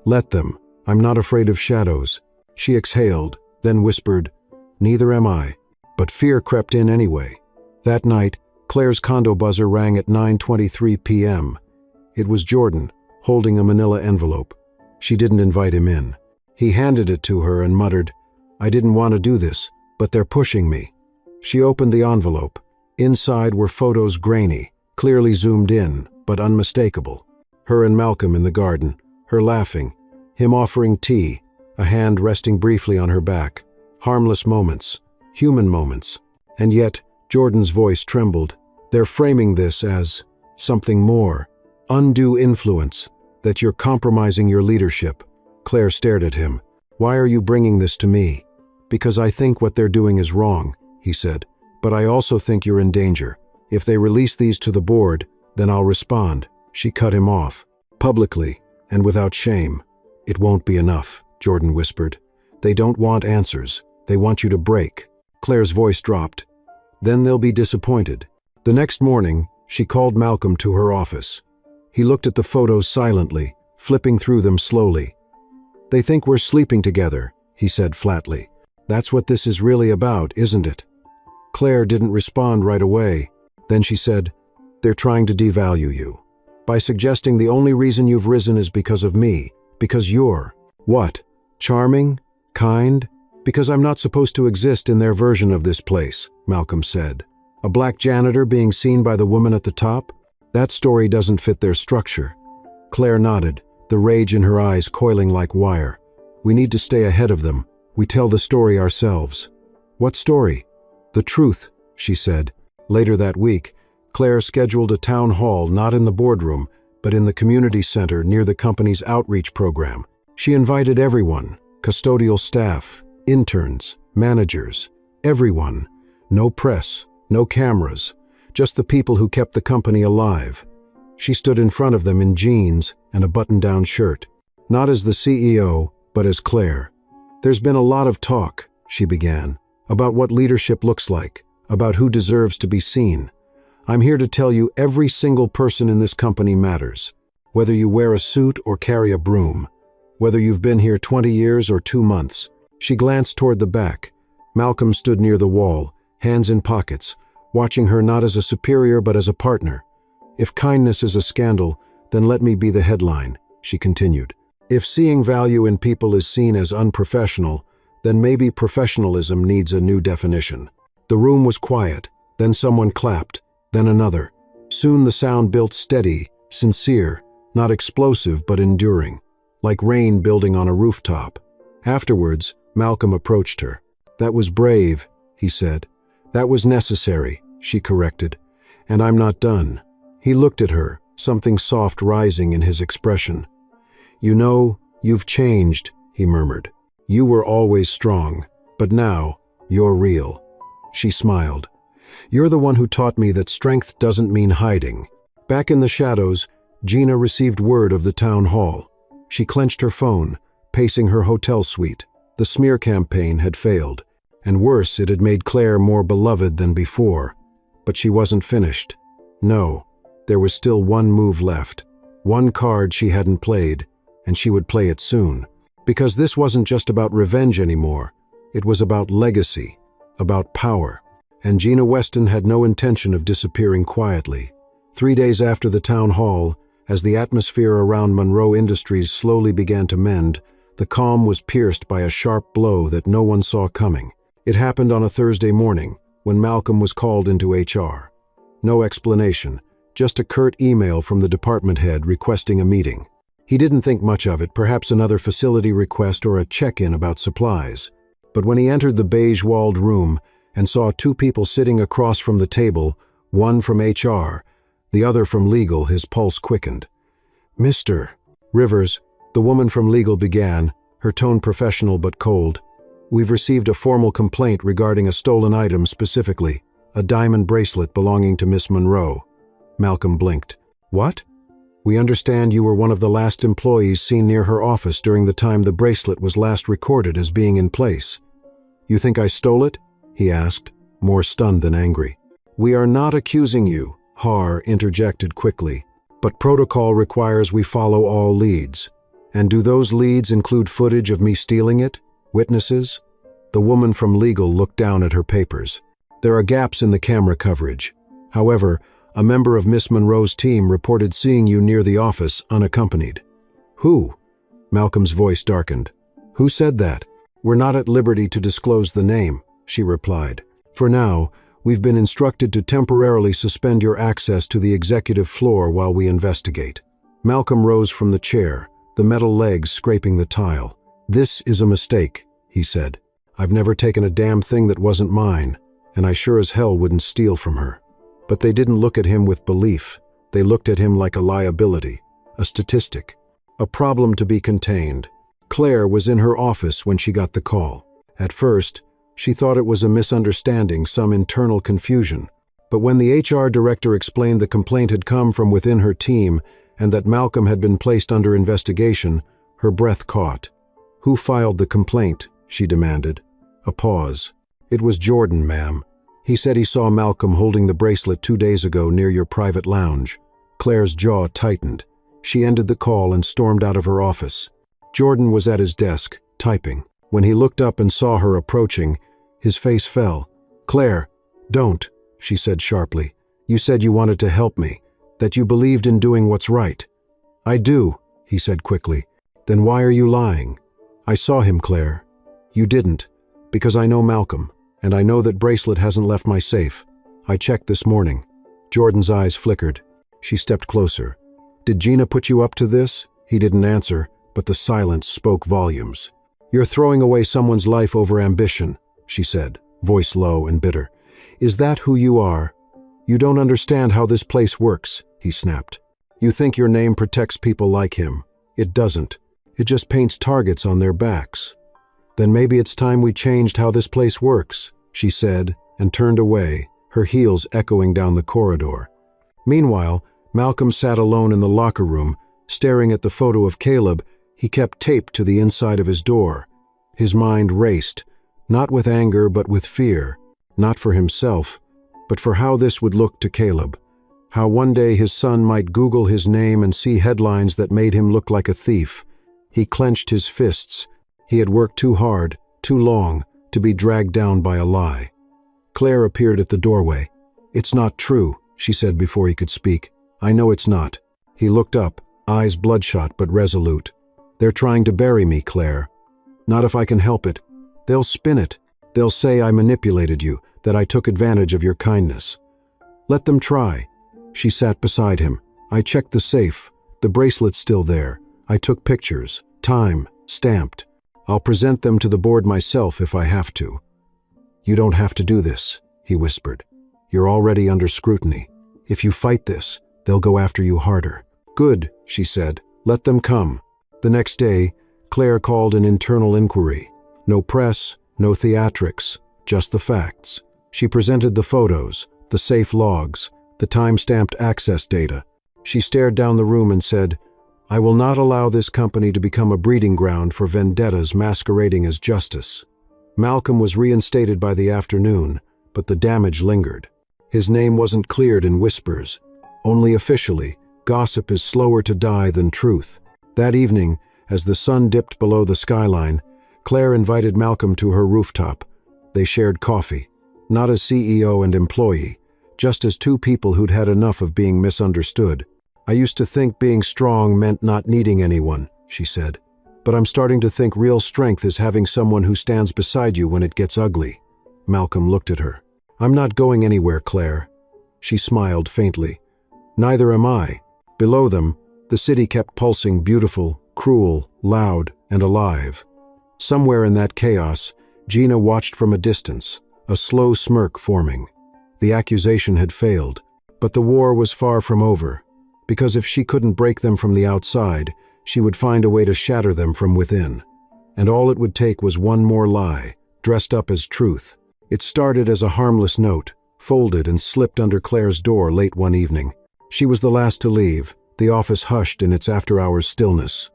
"Let them. I'm not afraid of shadows." She exhaled, then whispered, "Neither am I." But fear crept in anyway. That night, Claire's condo buzzer rang at 9:23 p.m. It was Jordan, holding a manila envelope. She didn't invite him in. He handed it to her and muttered, "I didn't want to do this, but they're pushing me." She opened the envelope. Inside were photos, grainy, clearly zoomed in, but unmistakable. Her and Malcolm in the garden, her laughing, him offering tea, a hand resting briefly on her back. Harmless moments, human moments. And yet, Jordan's voice trembled. "They're framing this as something more. Undue influence, that you're compromising your leadership." Claire stared at him. "Why are you bringing this to me?" "Because I think what they're doing is wrong," he said. "But I also think you're in danger. If they release these to the board, then I'll respond." She cut him off, publicly and without shame. "It won't be enough," Jordan whispered. "They don't want answers. They want you to break." Claire's voice dropped. "Then they'll be disappointed." The next morning, she called Malcolm to her office. He looked at the photos silently, flipping through them slowly. "They think we're sleeping together," he said flatly. "That's what this is really about, isn't it?" Claire didn't respond right away. Then she said, "They're trying to devalue you. By suggesting the only reason you've risen is because of me, because you're, what, charming? Kind? Because I'm not supposed to exist in their version of this place," Malcolm said. "A black janitor being seen by the woman at the top? That story doesn't fit their structure." Claire nodded, the rage in her eyes coiling like wire. "We need to stay ahead of them. We tell the story ourselves." "What story?" "The truth," she said. Later that week, Claire scheduled a town hall not in the boardroom, but in the community center near the company's outreach program. She invited everyone, custodial staff, interns, managers, everyone. No press, no cameras, just the people who kept the company alive. She stood in front of them in jeans and a button-down shirt, not as the CEO, but as Claire. "There's been a lot of talk," she began, "about what leadership looks like, about who deserves to be seen. I'm here to tell you every single person in this company matters. Whether you wear a suit or carry a broom, whether you've been here 20 years or 2 months. She glanced toward the back. Malcolm stood near the wall, hands in pockets, watching her not as a superior but as a partner. "If kindness is a scandal, then let me be the headline," she continued. "If seeing value in people is seen as unprofessional, then maybe professionalism needs a new definition." The room was quiet, then someone clapped, then another. Soon the sound built steady, sincere, not explosive but enduring, like rain building on a rooftop. Afterwards, Malcolm approached her. "That was brave," he said. "That was necessary," she corrected. "And I'm not done." He looked at her, something soft rising in his expression. "You know, you've changed," he murmured. "You were always strong, but now, you're real." She smiled. "You're the one who taught me that strength doesn't mean hiding." Back in the shadows, Gina received word of the town hall. She clenched her phone, pacing her hotel suite. The smear campaign had failed, and worse, it had made Claire more beloved than before. But she wasn't finished. No, there was still one move left, one card she hadn't played, and she would play it soon. Because this wasn't just about revenge anymore. It was about legacy, about power. And Gina Weston had no intention of disappearing quietly. 3 days after the town hall, as the atmosphere around Monroe Industries slowly began to mend, the calm was pierced by a sharp blow that no one saw coming. It happened on a Thursday morning, when Malcolm was called into HR. No explanation, just a curt email from the department head requesting a meeting. He didn't think much of it, perhaps another facility request or a check-in about supplies. But when he entered the beige-walled room and saw 2 people sitting across from the table, one from HR, the other from legal, his pulse quickened. "Mr. Rivers," the woman from legal began, her tone professional but cold. "We've received a formal complaint regarding a stolen item specifically, a diamond bracelet belonging to Miss Monroe." Malcolm blinked. "What?" "We understand you were one of the last employees seen near her office during the time the bracelet was last recorded as being in place." "You think I stole it?" he asked, more stunned than angry. "We are not accusing you," Har interjected quickly, "but protocol requires we follow all leads. And do those leads include footage of me stealing it? Witnesses?" The woman from legal looked down at her papers. "There are gaps in the camera coverage. However, a member of Miss Monroe's team reported seeing you near the office unaccompanied." "Who?" Malcolm's voice darkened. "Who said that?" "We're not at liberty to disclose the name," she replied. "For now, we've been instructed to temporarily suspend your access to the executive floor while we investigate." Malcolm rose from the chair, the metal legs scraping the tile. "This is a mistake," he said. "I've never taken a damn thing that wasn't mine, and I sure as hell wouldn't steal from her." But they didn't look at him with belief. They looked at him like a liability, a statistic, a problem to be contained. Claire was in her office when she got the call. At first, she thought it was a misunderstanding, some internal confusion. But when the HR director explained the complaint had come from within her team and that Malcolm had been placed under investigation, her breath caught. "Who filed the complaint?" she demanded. A pause. "It was Jordan, ma'am. He said he saw Malcolm holding the bracelet 2 days ago near your private lounge." Claire's jaw tightened. She ended the call and stormed out of her office. Jordan was at his desk, typing. When he looked up and saw her approaching, his face fell. "Claire, don't," she said sharply. "You said you wanted to help me, that you believed in doing what's right." "I do," he said quickly. "Then why are you lying?" "I saw him, Claire." "You didn't, because I know Malcolm, and I know that bracelet hasn't left my safe. I checked this morning." Jordan's eyes flickered. She stepped closer. "Did Gina put you up to this?" He didn't answer, but the silence spoke volumes. "You're throwing away someone's life over ambition," she said, voice low and bitter. "Is that who you are?" "You don't understand how this place works," he snapped. "You think your name protects people like him. It doesn't. It just paints targets on their backs." "Then maybe it's time we changed how this place works," she said, and turned away, her heels echoing down the corridor. Meanwhile, Malcolm sat alone in the locker room, staring at the photo of Caleb he kept taped to the inside of his door. His mind raced, not with anger but with fear, not for himself, but for how this would look to Caleb. How one day his son might Google his name and see headlines that made him look like a thief. He clenched his fists. He had worked too hard, too long, to be dragged down by a lie. Claire appeared at the doorway. "It's not true," she said before he could speak. "I know it's not." He looked up, eyes bloodshot but resolute. "They're trying to bury me, Claire. Not if I can help it. They'll spin it. They'll say I manipulated you, that I took advantage of your kindness. Let them try." She sat beside him. "I checked the safe. The bracelet's still there. I took pictures. Time, stamped. I'll present them to the board myself if I have to." "You don't have to do this," he whispered. "You're already under scrutiny. If you fight this, they'll go after you harder." "Good," she said. "Let them come." The next day, Claire called an internal inquiry. No press, no theatrics, just the facts. She presented the photos, the safe logs, the time-stamped access data. She stared down the room and said, "I will not allow this company to become a breeding ground for vendettas masquerading as justice." Malcolm was reinstated by the afternoon, but the damage lingered. His name wasn't cleared in whispers. Only officially, gossip is slower to die than truth. That evening, as the sun dipped below the skyline, Claire invited Malcolm to her rooftop. They shared coffee, not as CEO and employee, just as two people who'd had enough of being misunderstood. "I used to think being strong meant not needing anyone," she said. "But I'm starting to think real strength is having someone who stands beside you when it gets ugly." Malcolm looked at her. "I'm not going anywhere, Claire." She smiled faintly. "Neither am I." Below them, the city kept pulsing, beautiful, cruel, loud, and alive. Somewhere in that chaos, Gina watched from a distance, a slow smirk forming. The accusation had failed, but the war was far from over, because if she couldn't break them from the outside, she would find a way to shatter them from within. And all it would take was one more lie, dressed up as truth. It started as a harmless note, folded and slipped under Claire's door late one evening. She was the last to leave, the office hushed in its after-hours stillness.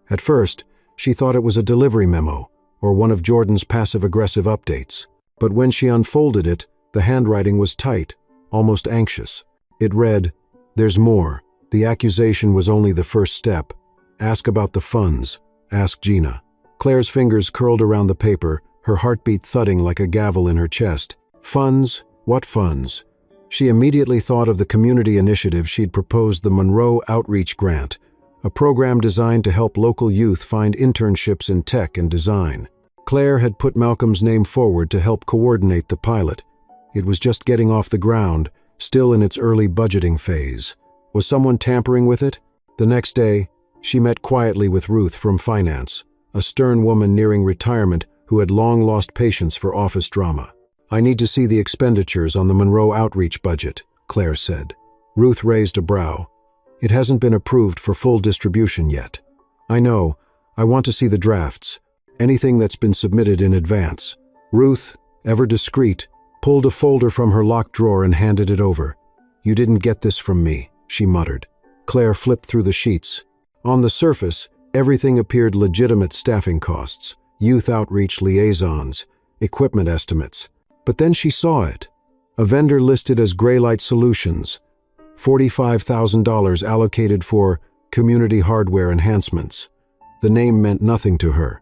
At first, she thought it was a delivery memo, or one of Jordan's passive-aggressive updates. But when she unfolded it, the handwriting was tight, almost anxious. It read, "There's more. The accusation was only the first step. Ask about the funds. Ask Gina." Claire's fingers curled around the paper, her heartbeat thudding like a gavel in her chest. Funds? What funds? She immediately thought of the community initiative she'd proposed, the Monroe Outreach Grant, a program designed to help local youth find internships in tech and design. Claire had put Malcolm's name forward to help coordinate the pilot. It was just getting off the ground, still in its early budgeting phase. Was someone tampering with it? The next day, she met quietly with Ruth from finance, a stern woman nearing retirement who had long lost patience for office drama. "I need to see the expenditures on the Monroe outreach budget," Claire said. Ruth raised a brow. "It hasn't been approved for full distribution yet." "I know. I want to see the drafts. Anything that's been submitted in advance." Ruth, ever discreet, pulled a folder from her locked drawer and handed it over. "You didn't get this from me," she muttered. Claire flipped through the sheets. On the surface, everything appeared legitimate: staffing costs, youth outreach liaisons, equipment estimates. But then she saw it. A vendor listed as Graylight Solutions, $45,000 allocated for community hardware enhancements. The name meant nothing to her.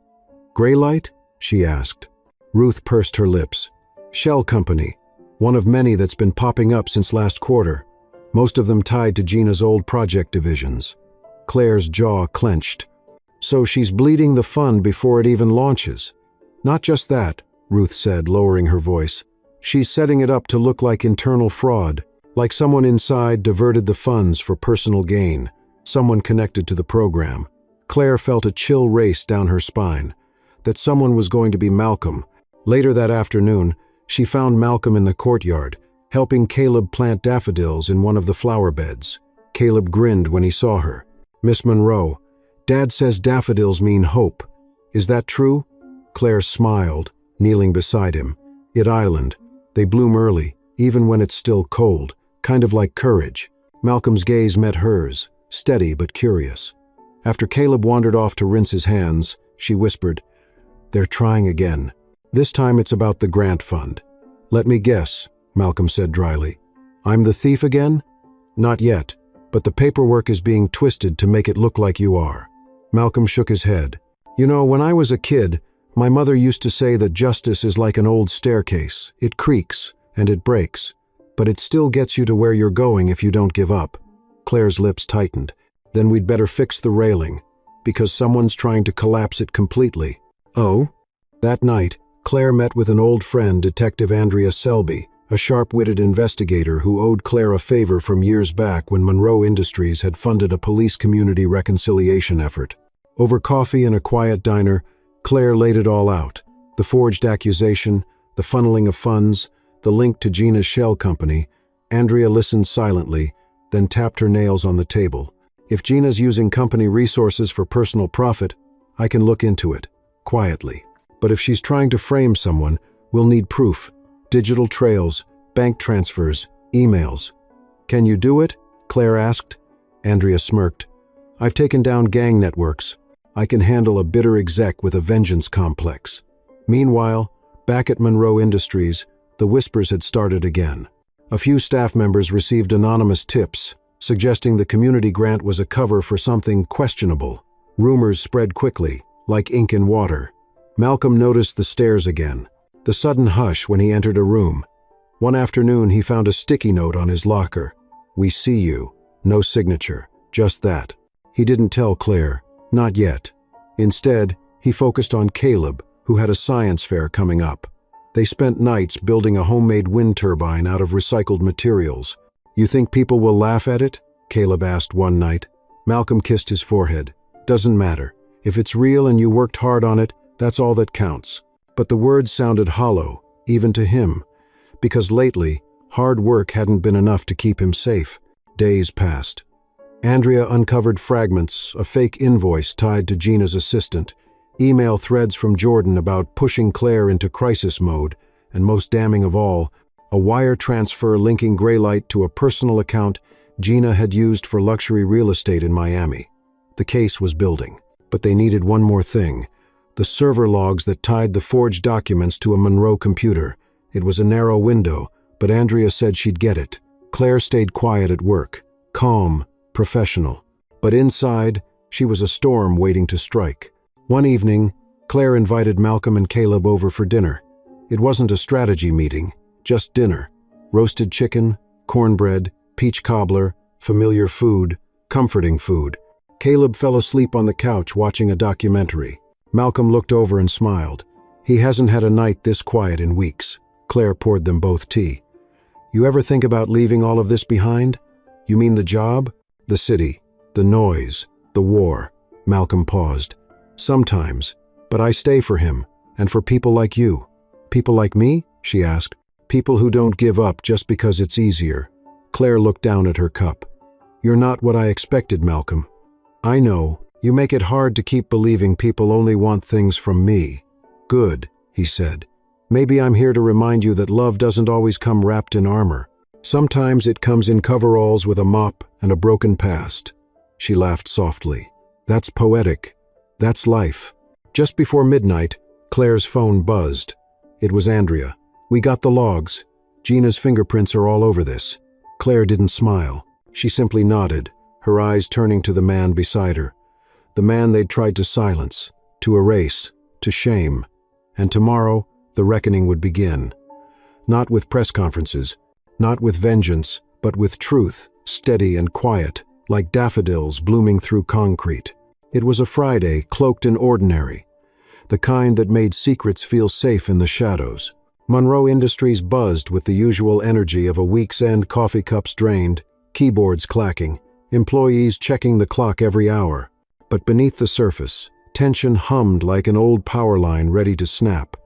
"Graylight?" she asked. Ruth pursed her lips. "Shell company, one of many that's been popping up since last quarter, most of them tied to Gina's old project divisions." Claire's jaw clenched. "So she's bleeding the fund before it even launches." "Not just that," Ruth said, lowering her voice. "She's setting it up to look like internal fraud, like someone inside diverted the funds for personal gain, someone connected to the program." Claire felt a chill race down her spine. That someone was going to be Malcolm. Later that afternoon, she found Malcolm in the courtyard, helping Caleb plant daffodils in one of the flower beds. Caleb grinned when he saw her. "Miss Monroe, Dad says daffodils mean hope. Is that true?" Claire smiled, kneeling beside him. "It Island. They bloom early, even when it's still cold, kind of like courage. Malcolm's gaze met hers, steady but curious. After Caleb wandered off to rinse his hands, she whispered, "They're trying again. This time it's about the grant fund." "Let me guess," Malcolm said dryly. "I'm the thief again?" "Not yet, but the paperwork is being twisted to make it look like you are." Malcolm shook his head. "You know, when I was a kid, my mother used to say that justice is like an old staircase. It creaks, and it breaks, but it still gets you to where you're going if you don't give up." Claire's lips tightened. "Then we'd better fix the railing, because someone's trying to collapse it completely." "Oh?" That night, Claire met with an old friend, Detective Andrea Selby, a sharp-witted investigator who owed Claire a favor from years back when Monroe Industries had funded a police community reconciliation effort. Over coffee in a quiet diner, Claire laid it all out: the forged accusation, the funneling of funds, the link to Gina's shell company. Andrea listened silently, then tapped her nails on the table. "If Gina's using company resources for personal profit, I can look into it, quietly. But if she's trying to frame someone, we'll need proof. Digital trails, bank transfers, emails." "Can you do it?" Claire asked. Andrea smirked. "I've taken down gang networks. I can handle a bitter exec with a vengeance complex." Meanwhile, back at Monroe Industries, the whispers had started again. A few staff members received anonymous tips, suggesting the community grant was a cover for something questionable. Rumors spread quickly, like ink in water. Malcolm noticed the stares again, the sudden hush when he entered a room. One afternoon he found a sticky note on his locker. "We see you." No signature, just that. He didn't tell Claire, not yet. Instead, he focused on Caleb, who had a science fair coming up. They spent nights building a homemade wind turbine out of recycled materials. "You think people will laugh at it?" Caleb asked one night. Malcolm kissed his forehead. "Doesn't matter. If it's real and you worked hard on it, that's all that counts." But the words sounded hollow, even to him, because lately, hard work hadn't been enough to keep him safe. Days passed. Andrea uncovered fragments, a fake invoice tied to Gina's assistant, email threads from Jordan about pushing Claire into crisis mode, and most damning of all, a wire transfer linking Graylight to a personal account Gina had used for luxury real estate in Miami. The case was building, but they needed one more thing: the server logs that tied the forged documents to a Monroe computer. It was a narrow window, but Andrea said she'd get it. Claire stayed quiet at work, calm, professional. But inside, she was a storm waiting to strike. One evening, Claire invited Malcolm and Caleb over for dinner. It wasn't a strategy meeting, just dinner. Roasted chicken, cornbread, peach cobbler, familiar food, comforting food. Caleb fell asleep on the couch watching a documentary. Malcolm looked over and smiled. He hasn't had a night this quiet in weeks. Claire poured them both tea. "You ever think about leaving all of this behind?" "You mean the job? The city, the noise, the war?" Malcolm paused. "Sometimes, but I stay for him, and for people like you." "People like me?" she asked. "People who don't give up just because it's easier." Claire looked down at her cup. "You're not what I expected, Malcolm. I know, you make it hard to keep believing people only want things from me." "Good," he said. "Maybe I'm here to remind you that love doesn't always come wrapped in armor. Sometimes it comes in coveralls with a mop and a broken past." She laughed softly. "That's poetic. That's life." Just before midnight, Claire's phone buzzed. It was Andrea. "We got the logs. Gina's fingerprints are all over this." Claire didn't smile. She simply nodded, her eyes turning to the man beside her. The man they'd tried to silence, to erase, to shame. And tomorrow, the reckoning would begin. Not with press conferences, not with vengeance, but with truth, steady and quiet, like daffodils blooming through concrete. It was a Friday, cloaked in ordinary, the kind that made secrets feel safe in the shadows. Monroe Industries buzzed with the usual energy of a week's end, coffee cups drained, keyboards clacking, employees checking the clock every hour. But beneath the surface, tension hummed like an old power line ready to snap.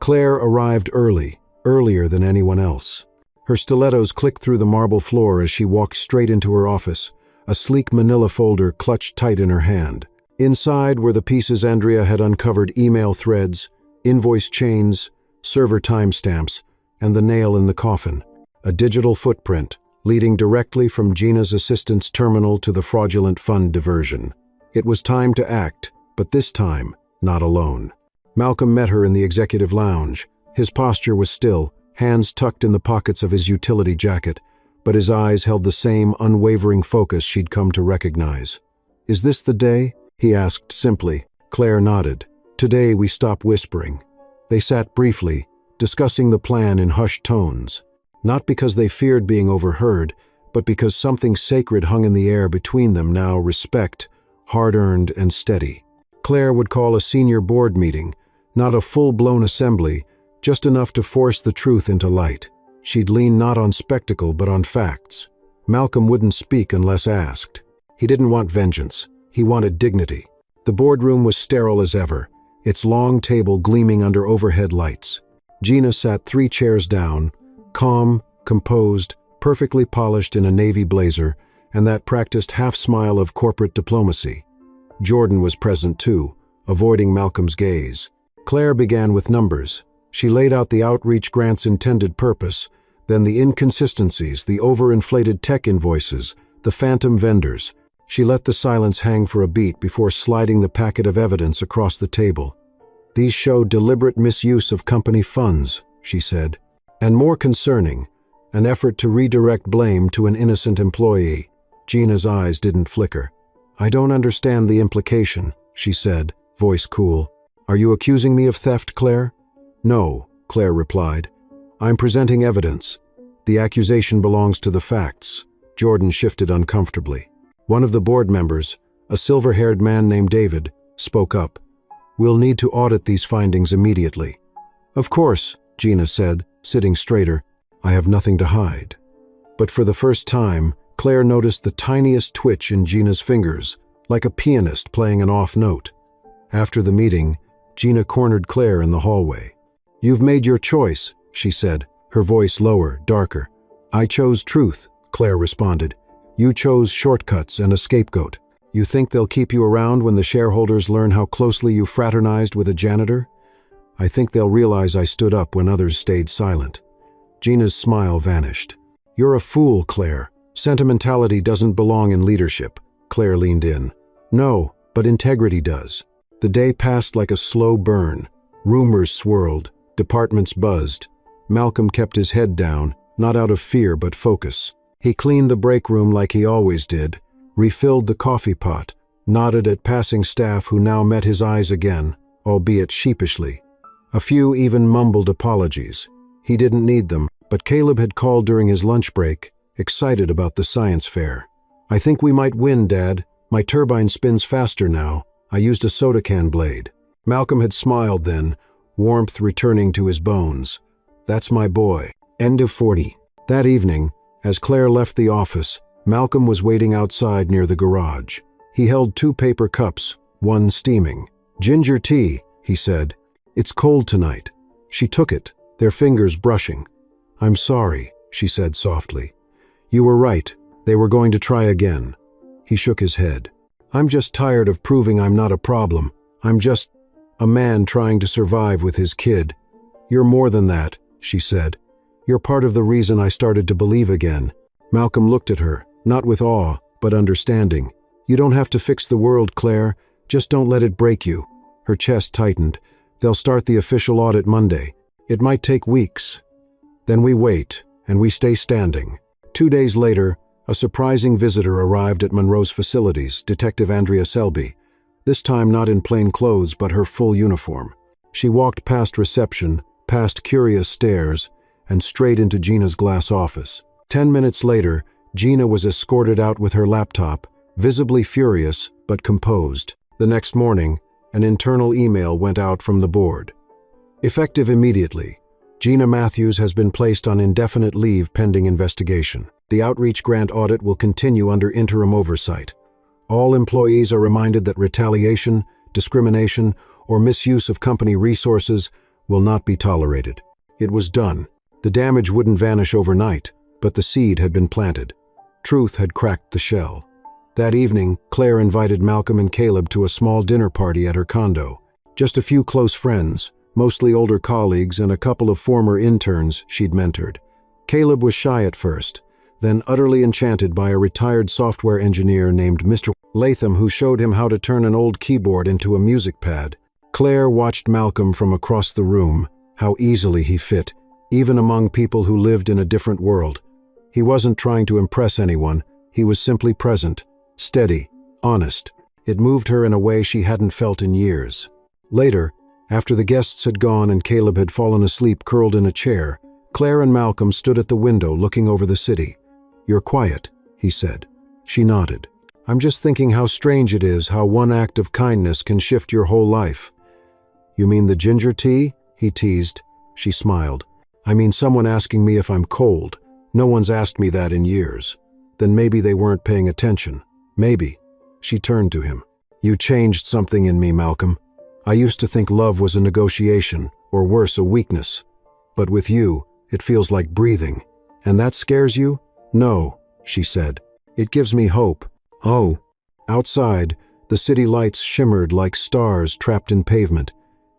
Claire arrived early, earlier than anyone else. Her stilettos clicked through the marble floor as she walked straight into her office, a sleek manila folder clutched tight in her hand. Inside were the pieces Andrea had uncovered: email threads, invoice chains, server timestamps, and the nail in the coffin, a digital footprint leading directly from Gina's assistant's terminal to the fraudulent fund diversion. It was time to act, but this time, not alone. Malcolm met her in the executive lounge. His posture was still, hands tucked in the pockets of his utility jacket, but his eyes held the same unwavering focus she'd come to recognize. "Is this the day?" he asked simply. Claire nodded. "Today we stop whispering." They sat briefly, discussing the plan in hushed tones, not because they feared being overheard, but because something sacred hung in the air between them now, respect, hard-earned and steady. Claire would call a senior board meeting, not a full-blown assembly, just enough to force the truth into light. She'd lean not on spectacle but on facts. Malcolm wouldn't speak unless asked. He didn't want vengeance. He wanted dignity. The boardroom was sterile as ever, its long table gleaming under overhead lights. Gina sat 3 chairs down, calm, composed, perfectly polished in a navy blazer, and that practiced half-smile of corporate diplomacy. Jordan was present too, avoiding Malcolm's gaze. Claire began with numbers. She laid out the outreach grant's intended purpose, then the inconsistencies, the overinflated tech invoices, the phantom vendors. She let the silence hang for a beat before sliding the packet of evidence across the table. "These show deliberate misuse of company funds," she said. "And more concerning, an effort to redirect blame to an innocent employee." Gina's eyes didn't flicker. "I don't understand the implication," she said, voice cool. "Are you accusing me of theft, Claire?" "No," Claire replied. "I'm presenting evidence. The accusation belongs to the facts." Jordan shifted uncomfortably. One of the board members, a silver-haired man named David, spoke up. "We'll need to audit these findings immediately." "Of course," Gina said, sitting straighter. "I have nothing to hide." But for the first time, Claire noticed the tiniest twitch in Gina's fingers, like a pianist playing an off note. After the meeting, Gina cornered Claire in the hallway. "You've made your choice," she said, her voice lower, darker. "I chose truth," Claire responded. "You chose shortcuts and a scapegoat. You think they'll keep you around when the shareholders learn how closely you fraternized with a janitor? I think they'll realize I stood up when others stayed silent." Gina's smile vanished. "You're a fool, Claire. Sentimentality doesn't belong in leadership." Claire leaned in. "No, but integrity does." The day passed like a slow burn. Rumors swirled, departments buzzed. Malcolm kept his head down, not out of fear but focus. He cleaned the break room like he always did, refilled the coffee pot, nodded at passing staff who now met his eyes again, albeit sheepishly. A few even mumbled apologies. He didn't need them, but Caleb had called during his lunch break, excited about the science fair. "I think we might win, Dad. My turbine spins faster now. I used a soda can blade." Malcolm had smiled then, warmth returning to his bones. "That's my boy." End of 40. That evening, as Claire left the office, Malcolm was waiting outside near the garage. He held 2 paper cups, one steaming. "Ginger tea," he said. "It's cold tonight." She took it, their fingers brushing. "I'm sorry," she said softly. "You were right. They were going to try again." He shook his head. "I'm just tired of proving I'm not a problem. I'm just a man trying to survive with his kid." "You're more than that," she said. "You're part of the reason I started to believe again." Malcolm looked at her, not with awe, but understanding. "You don't have to fix the world, Claire. Just don't let it break you." Her chest tightened. "They'll start the official audit Monday. It might take weeks. Then we wait, and we stay standing." 2 days later, a surprising visitor arrived at Monroe's facilities, Detective Andrea Selby. This time not in plain clothes, but her full uniform. She walked past reception, past curious stares, and straight into Gina's glass office. 10 minutes later, Gina was escorted out with her laptop, visibly furious but composed. The next morning, an internal email went out from the board. Effective immediately, Gina Matthews has been placed on indefinite leave pending investigation. The outreach grant audit will continue under interim oversight. All employees are reminded that retaliation, discrimination, or misuse of company resources will not be tolerated. It was done. The damage wouldn't vanish overnight, but the seed had been planted. Truth had cracked the shell. That evening, Claire invited Malcolm and Caleb to a small dinner party at her condo. Just a few close friends, mostly older colleagues and a couple of former interns she'd mentored. Caleb was shy at first, then utterly enchanted by a retired software engineer named Mr. Latham who showed him how to turn an old keyboard into a music pad. Claire watched Malcolm from across the room, how easily he fit, even among people who lived in a different world. He wasn't trying to impress anyone, he was simply present, steady, honest. It moved her in a way she hadn't felt in years. Later, after the guests had gone and Caleb had fallen asleep curled in a chair, Claire and Malcolm stood at the window looking over the city. "You're quiet," he said. She nodded. "I'm just thinking how strange it is how one act of kindness can shift your whole life." "You mean the ginger tea?" he teased. She smiled. "I mean someone asking me if I'm cold. No one's asked me that in years." Then maybe they weren't paying attention. Maybe. She turned to him. "You changed something in me, Malcolm. I used to think love was a negotiation, or worse, a weakness. But with you, it feels like breathing. And that scares you?" "No," she said. "It gives me hope." "Oh." Outside, the city lights shimmered like stars trapped in pavement,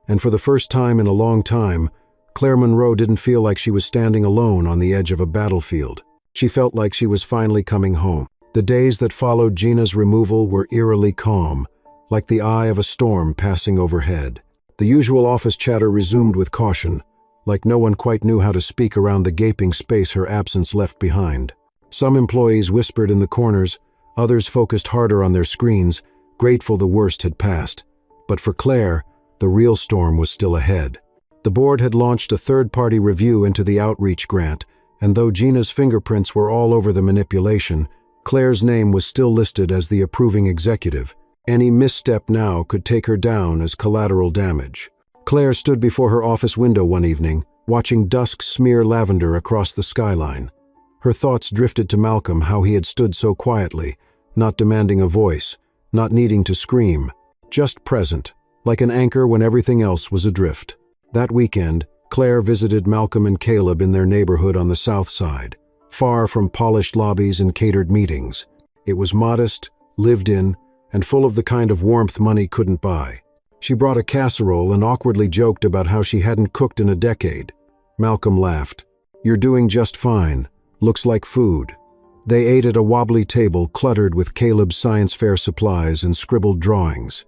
and for the first time in a long time, Claire Monroe didn't feel like she was standing alone on the edge of a battlefield. She felt like she was finally coming home. The days that followed Gina's removal were eerily calm, like the eye of a storm passing overhead. The usual office chatter resumed with caution, like no one quite knew how to speak around the gaping space her absence left behind. Some employees whispered in the corners, others focused harder on their screens, grateful the worst had passed. But for Claire, the real storm was still ahead. The board had launched a third-party review into the outreach grant, and though Gina's fingerprints were all over the manipulation, Claire's name was still listed as the approving executive. Any misstep now could take her down as collateral damage. Claire stood before her office window one evening, watching dusk smear lavender across the skyline. Her thoughts drifted to Malcolm, how he had stood so quietly, not demanding a voice, not needing to scream, just present, like an anchor when everything else was adrift. That weekend, Claire visited Malcolm and Caleb in their neighborhood on the south side, far from polished lobbies and catered meetings. It was modest, lived in, and full of the kind of warmth money couldn't buy. She brought a casserole and awkwardly joked about how she hadn't cooked in a decade. Malcolm laughed. "You're doing just fine. Looks like food." They ate at a wobbly table cluttered with Caleb's science fair supplies and scribbled drawings.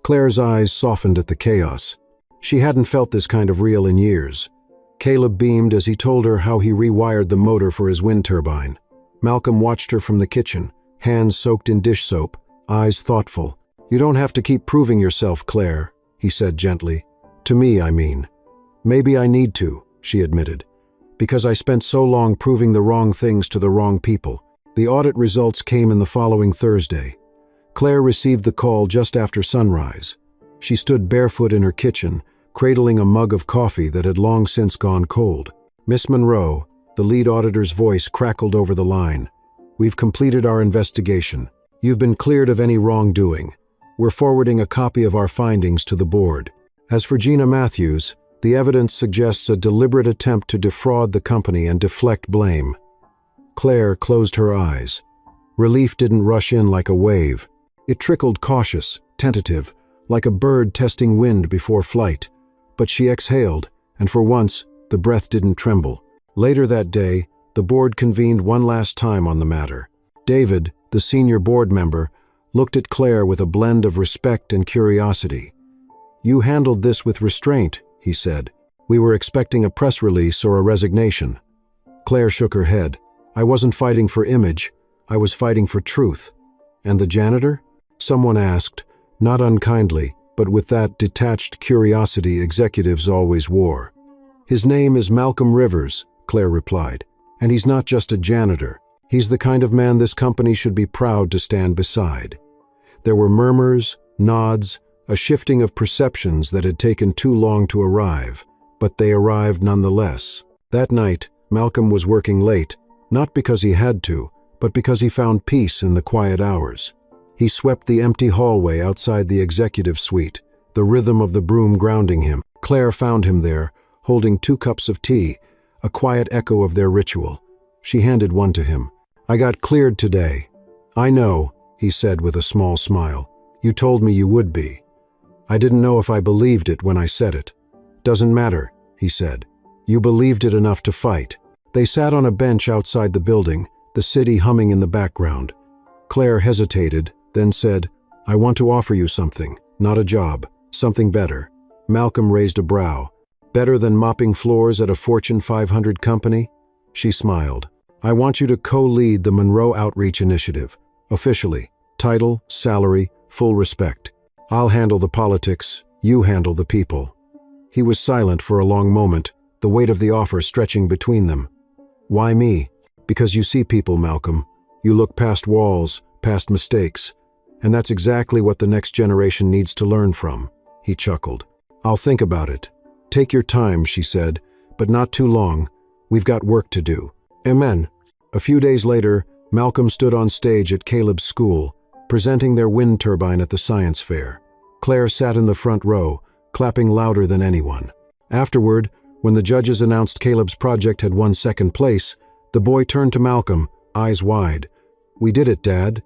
Claire's eyes softened at the chaos. She hadn't felt this kind of real in years. Caleb beamed as he told her how he rewired the motor for his wind turbine. Malcolm watched her from the kitchen, hands soaked in dish soap, eyes thoughtful. "You don't have to keep proving yourself, Claire," he said gently. "To me, I mean." "Maybe I need to," she admitted, "because I spent so long proving the wrong things to the wrong people." The audit results came in the following Thursday. Claire received the call just after sunrise. She stood barefoot in her kitchen, cradling a mug of coffee that had long since gone cold. "Miss Monroe," the lead auditor's voice crackled over the line. "We've completed our investigation. You've been cleared of any wrongdoing. We're forwarding a copy of our findings to the board. As for Gina Matthews, the evidence suggests a deliberate attempt to defraud the company and deflect blame." Claire closed her eyes. Relief didn't rush in like a wave. It trickled cautious, tentative, like a bird testing wind before flight. But she exhaled, and for once, the breath didn't tremble. Later that day, the board convened one last time on the matter. David, the senior board member, looked at Claire with a blend of respect and curiosity. "You handled this with restraint," he said. "We were expecting a press release or a resignation." Claire shook her head. "I wasn't fighting for image. I was fighting for truth." "And the janitor?" someone asked, not unkindly, but with that detached curiosity executives always wore. "His name is Malcolm Rivers," Claire replied, "and he's not just a janitor. He's the kind of man this company should be proud to stand beside." There were murmurs, nods, a shifting of perceptions that had taken too long to arrive, but they arrived nonetheless. That night, Malcolm was working late, not because he had to, but because he found peace in the quiet hours. He swept the empty hallway outside the executive suite, the rhythm of the broom grounding him. Claire found him there, holding 2 cups of tea, a quiet echo of their ritual. She handed one to him. "I got cleared today." "I know," he said with a small smile. "You told me you would be. I didn't know if I believed it when I said it." "Doesn't matter," he said. "You believed it enough to fight." They sat on a bench outside the building, the city humming in the background. Claire hesitated, then said, "I want to offer you something, not a job, something better." Malcolm raised a brow. "Better than mopping floors at a Fortune 500 company?" She smiled. "I want you to co-lead the Monroe Outreach Initiative. Officially. Title, salary, full respect. I'll handle the politics, you handle the people." He was silent for a long moment, the weight of the offer stretching between them. "Why me?" "Because you see people, Malcolm. You look past walls, past mistakes. And that's exactly what the next generation needs to learn from." He chuckled. "I'll think about it." "Take your time," she said, "but not too long. We've got work to do." Amen. A few days later, Malcolm stood on stage at Caleb's school, presenting their wind turbine at the science fair. Claire sat in the front row, clapping louder than anyone. Afterward, when the judges announced Caleb's project had won second place, the boy turned to Malcolm, eyes wide. "We did it, Dad."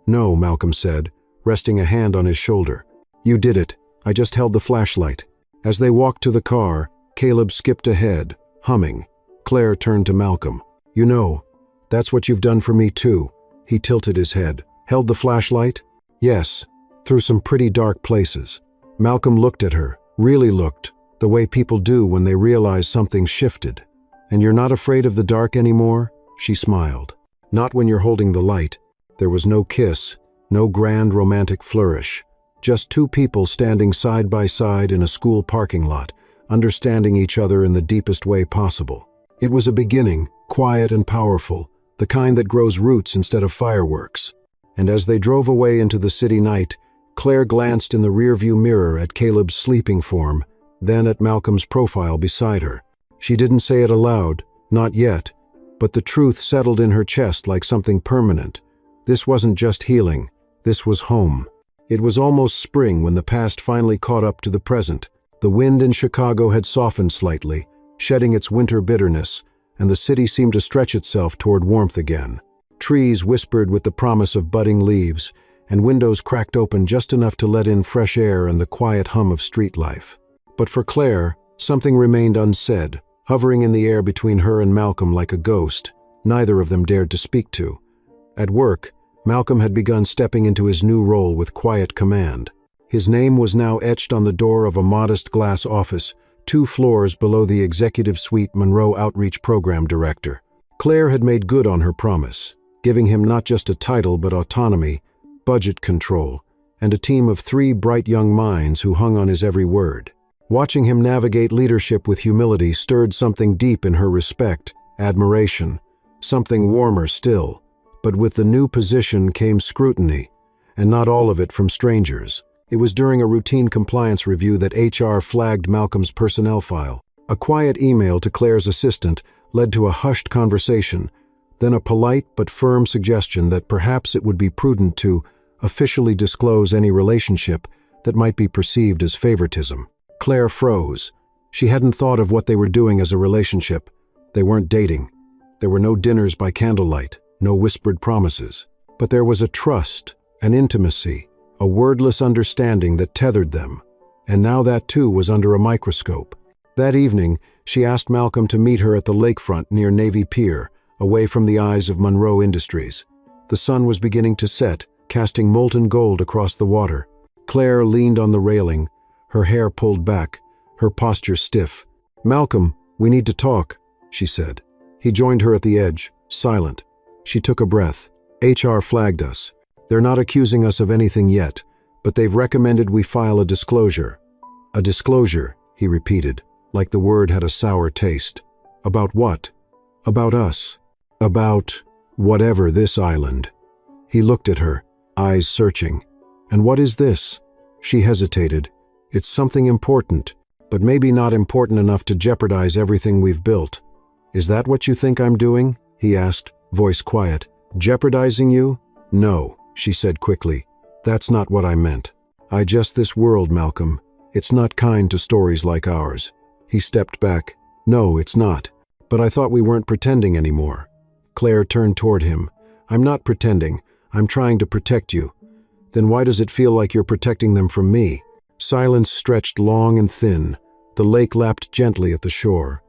"No," Malcolm said, resting a hand on his shoulder. "You did it. I just held the flashlight." As they walked to the car, Caleb skipped ahead, humming. Claire turned to Malcolm. "You know, that's what you've done for me too." He tilted his head. "Held the flashlight?" "Yes, through some pretty dark places." Malcolm looked at her, really looked, the way people do when they realize something's shifted. "And you're not afraid of the dark anymore?" She smiled. "Not when you're holding the light." There was no kiss, no grand romantic flourish. Just two people standing side by side in a school parking lot, understanding each other in the deepest way possible. It was a beginning, quiet and powerful, the kind that grows roots instead of fireworks. And as they drove away into the city night, Claire glanced in the rearview mirror at Caleb's sleeping form, then at Malcolm's profile beside her. She didn't say it aloud, not yet, but the truth settled in her chest like something permanent. This wasn't just healing, this was home. It was almost spring when the past finally caught up to the present. The wind in Chicago had softened slightly, shedding its winter bitterness, and the city seemed to stretch itself toward warmth again. Trees whispered with the promise of budding leaves, and windows cracked open just enough to let in fresh air and the quiet hum of street life. But for Claire, something remained unsaid, hovering in the air between her and Malcolm like a ghost, neither of them dared to speak to. At work, Malcolm had begun stepping into his new role with quiet command. His name was now etched on the door of a modest glass office, 2 floors below the executive suite Monroe Outreach Program Director. Claire had made good on her promise, giving him not just a title but autonomy, budget control, and a team of 3 bright young minds who hung on his every word. Watching him navigate leadership with humility stirred something deep in her respect, admiration, something warmer still. But with the new position came scrutiny, and not all of it from strangers. It was during a routine compliance review that HR flagged Malcolm's personnel file. A quiet email to Claire's assistant led to a hushed conversation, then a polite but firm suggestion that perhaps it would be prudent to officially disclose any relationship that might be perceived as favoritism. Claire froze. She hadn't thought of what they were doing as a relationship. They weren't dating. There were no dinners by candlelight, no whispered promises. But there was a trust, an intimacy, a wordless understanding that tethered them. And now that too was under a microscope. That evening, she asked Malcolm to meet her at the lakefront near Navy Pier, away from the eyes of Monroe Industries. The sun was beginning to set, casting molten gold across the water. Claire leaned on the railing, her hair pulled back, her posture stiff. "Malcolm, we need to talk," she said. He joined her at the edge, silent. She took a breath. "HR flagged us. They're not accusing us of anything yet, but they've recommended we file a disclosure." "A disclosure," he repeated, like the word had a sour taste. "About what?" "About us. About whatever this island." He looked at her, eyes searching. "And what is this?" She hesitated. "It's something important, but maybe not important enough to jeopardize everything we've built." "Is that what you think I'm doing?" he asked, voice quiet. "Jeopardizing you?" "No," she said quickly. "That's not what I meant. This world, Malcolm. It's not kind to stories like ours." He stepped back. "No, it's not. But I thought we weren't pretending anymore." Claire turned toward him. "I'm not pretending. I'm trying to protect you." "Then why does it feel like you're protecting them from me?" Silence stretched long and thin. The lake lapped gently at the shore.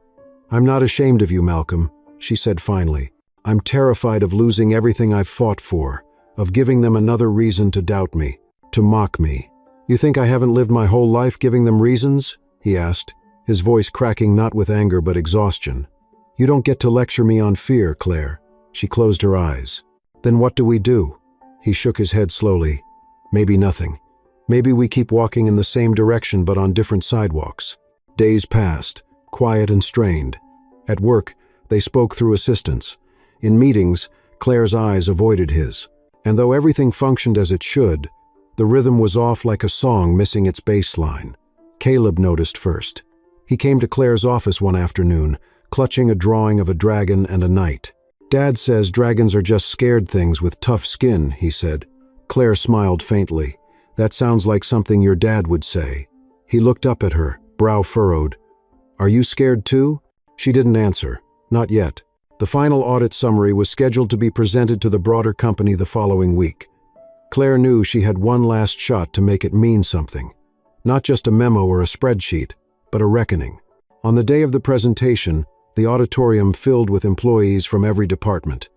"I'm not ashamed of you, Malcolm," she said finally. "I'm terrified of losing everything I've fought for, of giving them another reason to doubt me, to mock me." "You think I haven't lived my whole life giving them reasons?" he asked, his voice cracking not with anger but exhaustion. "You don't get to lecture me on fear, Claire." She closed her eyes. "Then what do we do?" He shook his head slowly. "Maybe nothing. Maybe we keep walking in the same direction but on different sidewalks." Days passed, quiet and strained. At work, they spoke through assistants. In meetings, Claire's eyes avoided his. And though everything functioned as it should, the rhythm was off like a song missing its bass line. Caleb noticed first. He came to Claire's office one afternoon, clutching a drawing of a dragon and a knight. "Dad says dragons are just scared things with tough skin," he said. Claire smiled faintly. "That sounds like something your dad would say." He looked up at her, brow furrowed. "Are you scared too?" She didn't answer. Not yet. The final audit summary was scheduled to be presented to the broader company the following week. Claire knew she had one last shot to make it mean something. Not just a memo or a spreadsheet, but a reckoning. On the day of the presentation, the auditorium filled with employees from every department.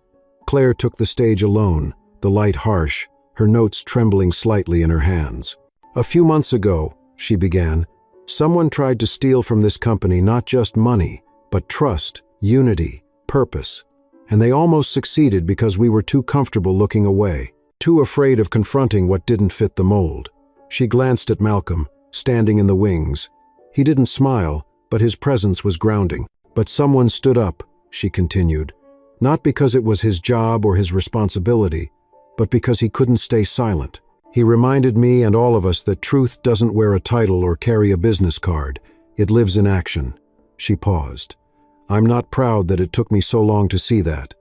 Claire took the stage alone, the light harsh, her notes trembling slightly in her hands. "A few months ago," she began, "someone tried to steal from this company not just money, but trust, unity, purpose. And they almost succeeded because we were too comfortable looking away, too afraid of confronting what didn't fit the mold." She glanced at Malcolm, standing in the wings. He didn't smile, but his presence was grounding. "But someone stood up," she continued, "not because it was his job or his responsibility, but because he couldn't stay silent. He reminded me and all of us that truth doesn't wear a title or carry a business card. It lives in action." She paused. "I'm not proud that it took me so long to see that,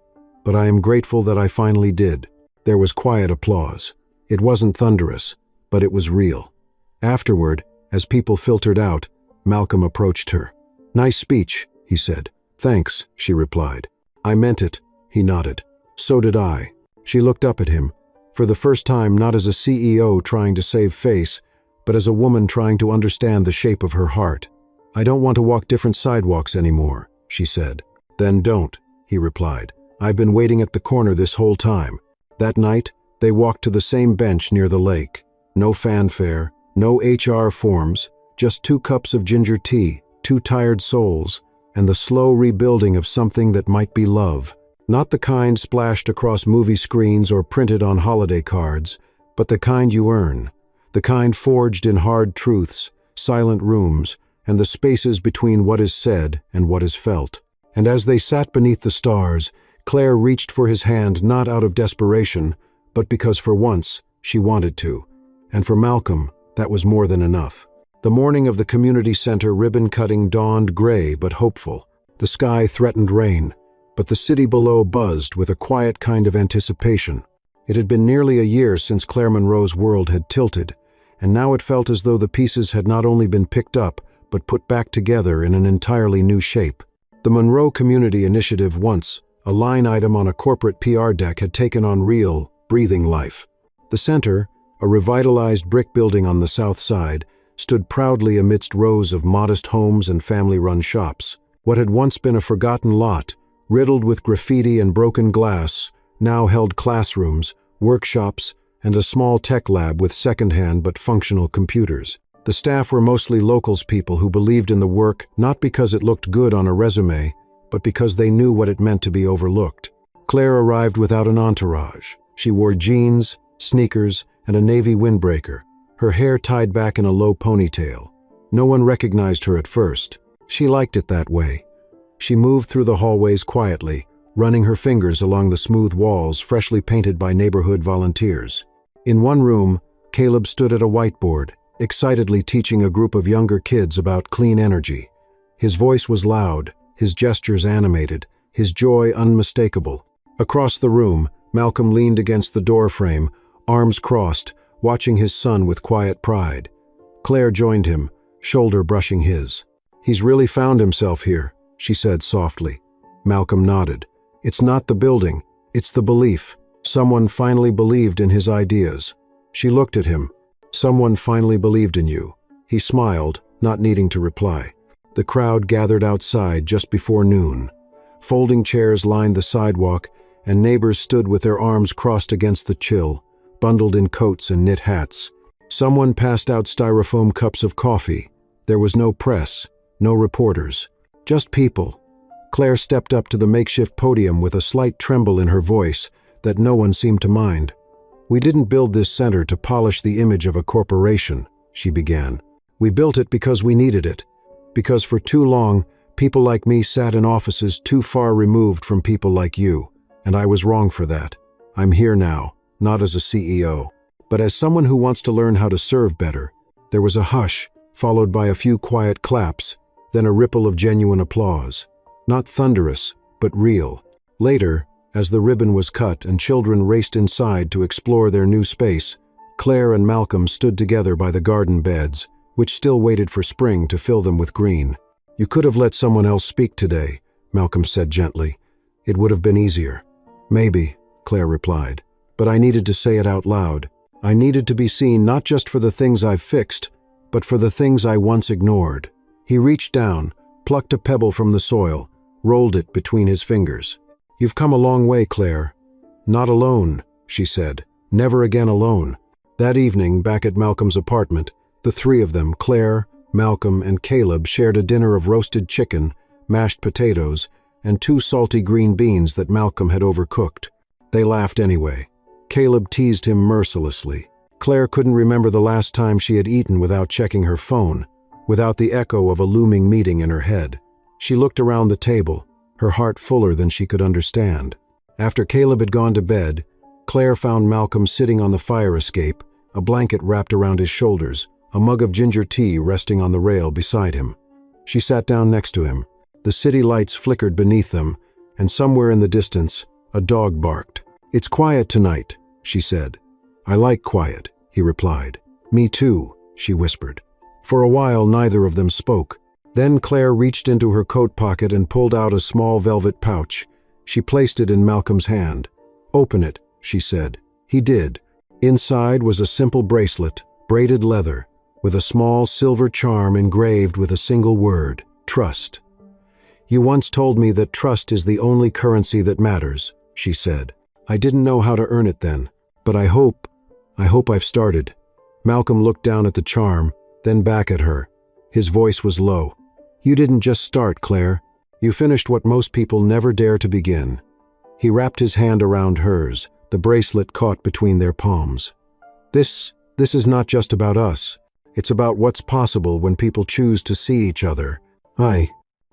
but I am grateful that I finally did." There was quiet applause. It wasn't thunderous, but it was real. Afterward, as people filtered out, Malcolm approached her. "Nice speech," he said. "Thanks," she replied. "I meant it," he nodded. "So did I." She looked up at him, for the first time not as a CEO trying to save face, but as a woman trying to understand the shape of her heart. "I don't want to walk different sidewalks anymore," she said. "Then don't," he replied. "I've been waiting at the corner this whole time." That night, they walked to the same bench near the lake. No fanfare, no HR forms, just 2 cups of ginger tea, 2 tired souls, and the slow rebuilding of something that might be love. Not the kind splashed across movie screens or printed on holiday cards, but the kind you earn, the kind forged in hard truths, silent rooms, and the spaces between what is said and what is felt. And as they sat beneath the stars, Claire reached for his hand not out of desperation, but because for once she wanted to. And for Malcolm, that was more than enough. The morning of the community center ribbon-cutting dawned gray but hopeful. The sky threatened rain, but the city below buzzed with a quiet kind of anticipation. It had been nearly a year since Claire Monroe's world had tilted, and now it felt as though the pieces had not only been picked up, but put back together in an entirely new shape. The Monroe Community Initiative, once a line item on a corporate PR deck, had taken on real, breathing life. The center, a revitalized brick building on the south side, stood proudly amidst rows of modest homes and family-run shops. What had once been a forgotten lot, riddled with graffiti and broken glass, now held classrooms, workshops, and a small tech lab with second-hand but functional computers. The staff were mostly locals people who believed in the work not because it looked good on a resume, but because they knew what it meant to be overlooked. Claire arrived without an entourage. She wore jeans, sneakers, and a navy windbreaker, her hair tied back in a low ponytail. No one recognized her at first. She liked it that way. She moved through the hallways quietly, running her fingers along the smooth walls freshly painted by neighborhood volunteers. In one room, Caleb stood at a whiteboard, excitedly teaching a group of younger kids about clean energy. His voice was loud, his gestures animated, his joy unmistakable. Across the room, Malcolm leaned against the doorframe, arms crossed, watching his son with quiet pride. Claire joined him, shoulder brushing his. "He's really found himself here," she said softly. Malcolm nodded. "It's not the building, it's the belief. Someone finally believed in his ideas." She looked at him. "Someone finally believed in you." He smiled, not needing to reply. The crowd gathered outside just before noon. Folding chairs lined the sidewalk, and neighbors stood with their arms crossed against the chill, bundled in coats and knit hats. Someone passed out styrofoam cups of coffee. There was no press, no reporters, just people. Claire stepped up to the makeshift podium with a slight tremble in her voice that no one seemed to mind. "We didn't build this center to polish the image of a corporation," she began. "We built it because we needed it. Because for too long, people like me sat in offices too far removed from people like you, and I was wrong for that. I'm here now, not as a CEO, but as someone who wants to learn how to serve better." There was a hush, followed by a few quiet claps, then a ripple of genuine applause. Not thunderous, but real. Later, as the ribbon was cut and children raced inside to explore their new space, Claire and Malcolm stood together by the garden beds, which still waited for spring to fill them with green. "You could have let someone else speak today," Malcolm said gently. "It would have been easier." "Maybe," Claire replied, "but I needed to say it out loud. I needed to be seen not just for the things I've fixed, but for the things I once ignored." He reached down, plucked a pebble from the soil, rolled it between his fingers. "You've come a long way, Claire." "Not alone," she said. "Never again alone." That evening, back at Malcolm's apartment, the three of them, Claire, Malcolm, and Caleb, shared a dinner of roasted chicken, mashed potatoes, and 2 salty green beans that Malcolm had overcooked. They laughed anyway. Caleb teased him mercilessly. Claire couldn't remember the last time she had eaten without checking her phone, without the echo of a looming meeting in her head. She looked around the table, her heart fuller than she could understand. After Caleb had gone to bed, Claire found Malcolm sitting on the fire escape, a blanket wrapped around his shoulders, a mug of ginger tea resting on the rail beside him. She sat down next to him. The city lights flickered beneath them, and somewhere in the distance, a dog barked. "It's quiet tonight," she said. "I like quiet," he replied. "Me too," she whispered. For a while, neither of them spoke. Then Claire reached into her coat pocket and pulled out a small velvet pouch. She placed it in Malcolm's hand. "Open it," she said. He did. Inside was a simple bracelet, braided leather, with a small silver charm engraved with a single word: trust. "You once told me that trust is the only currency that matters," she said. "I didn't know how to earn it then, but I hope I've started." Malcolm looked down at the charm, then back at her. His voice was low. "You didn't just start, Claire. You finished what most people never dare to begin." He wrapped his hand around hers, the bracelet caught between their palms. This is not just about us. It's about what's possible when people choose to see each other."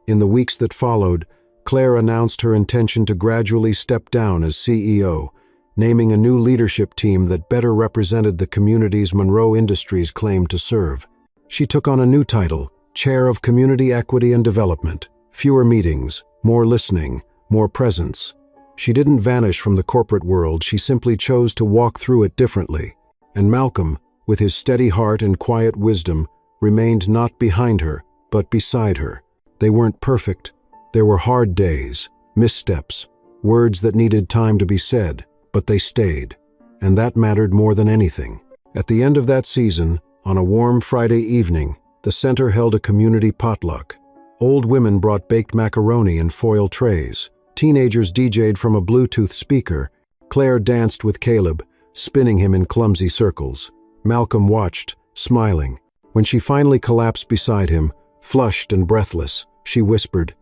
In the weeks that followed, Claire announced her intention to gradually step down as CEO, naming a new leadership team that better represented the communities Monroe Industries claimed to serve. She took on a new title, Chair of Community Equity and Development. Fewer meetings, more listening, more presence. She didn't vanish from the corporate world, she simply chose to walk through it differently. And Malcolm, with his steady heart and quiet wisdom, remained not behind her, but beside her. They weren't perfect. There were hard days, missteps, words that needed time to be said, but they stayed. And that mattered more than anything. At the end of that season, on a warm Friday evening, the center held a community potluck. Old women brought baked macaroni in foil trays. Teenagers DJ'd from a Bluetooth speaker. Claire danced with Caleb, spinning him in clumsy circles. Malcolm watched, smiling. When she finally collapsed beside him, flushed and breathless, she whispered,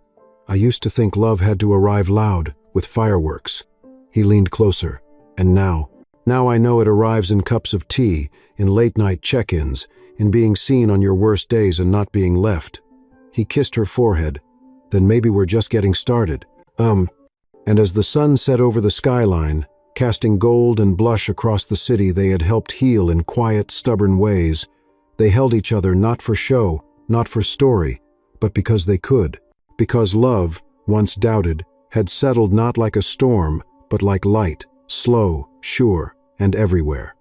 "I used to think love had to arrive loud, with fireworks." He leaned closer. "And now I know it arrives in cups of tea, in late-night check-ins, in being seen on your worst days and not being left." He kissed her forehead. "Then maybe we're just getting started." And as the sun set over the skyline, casting gold and blush across the city they had helped heal in quiet, stubborn ways, they held each other not for show, not for story, but because they could. Because love, once doubted, had settled not like a storm, but like light, slow, sure, and everywhere.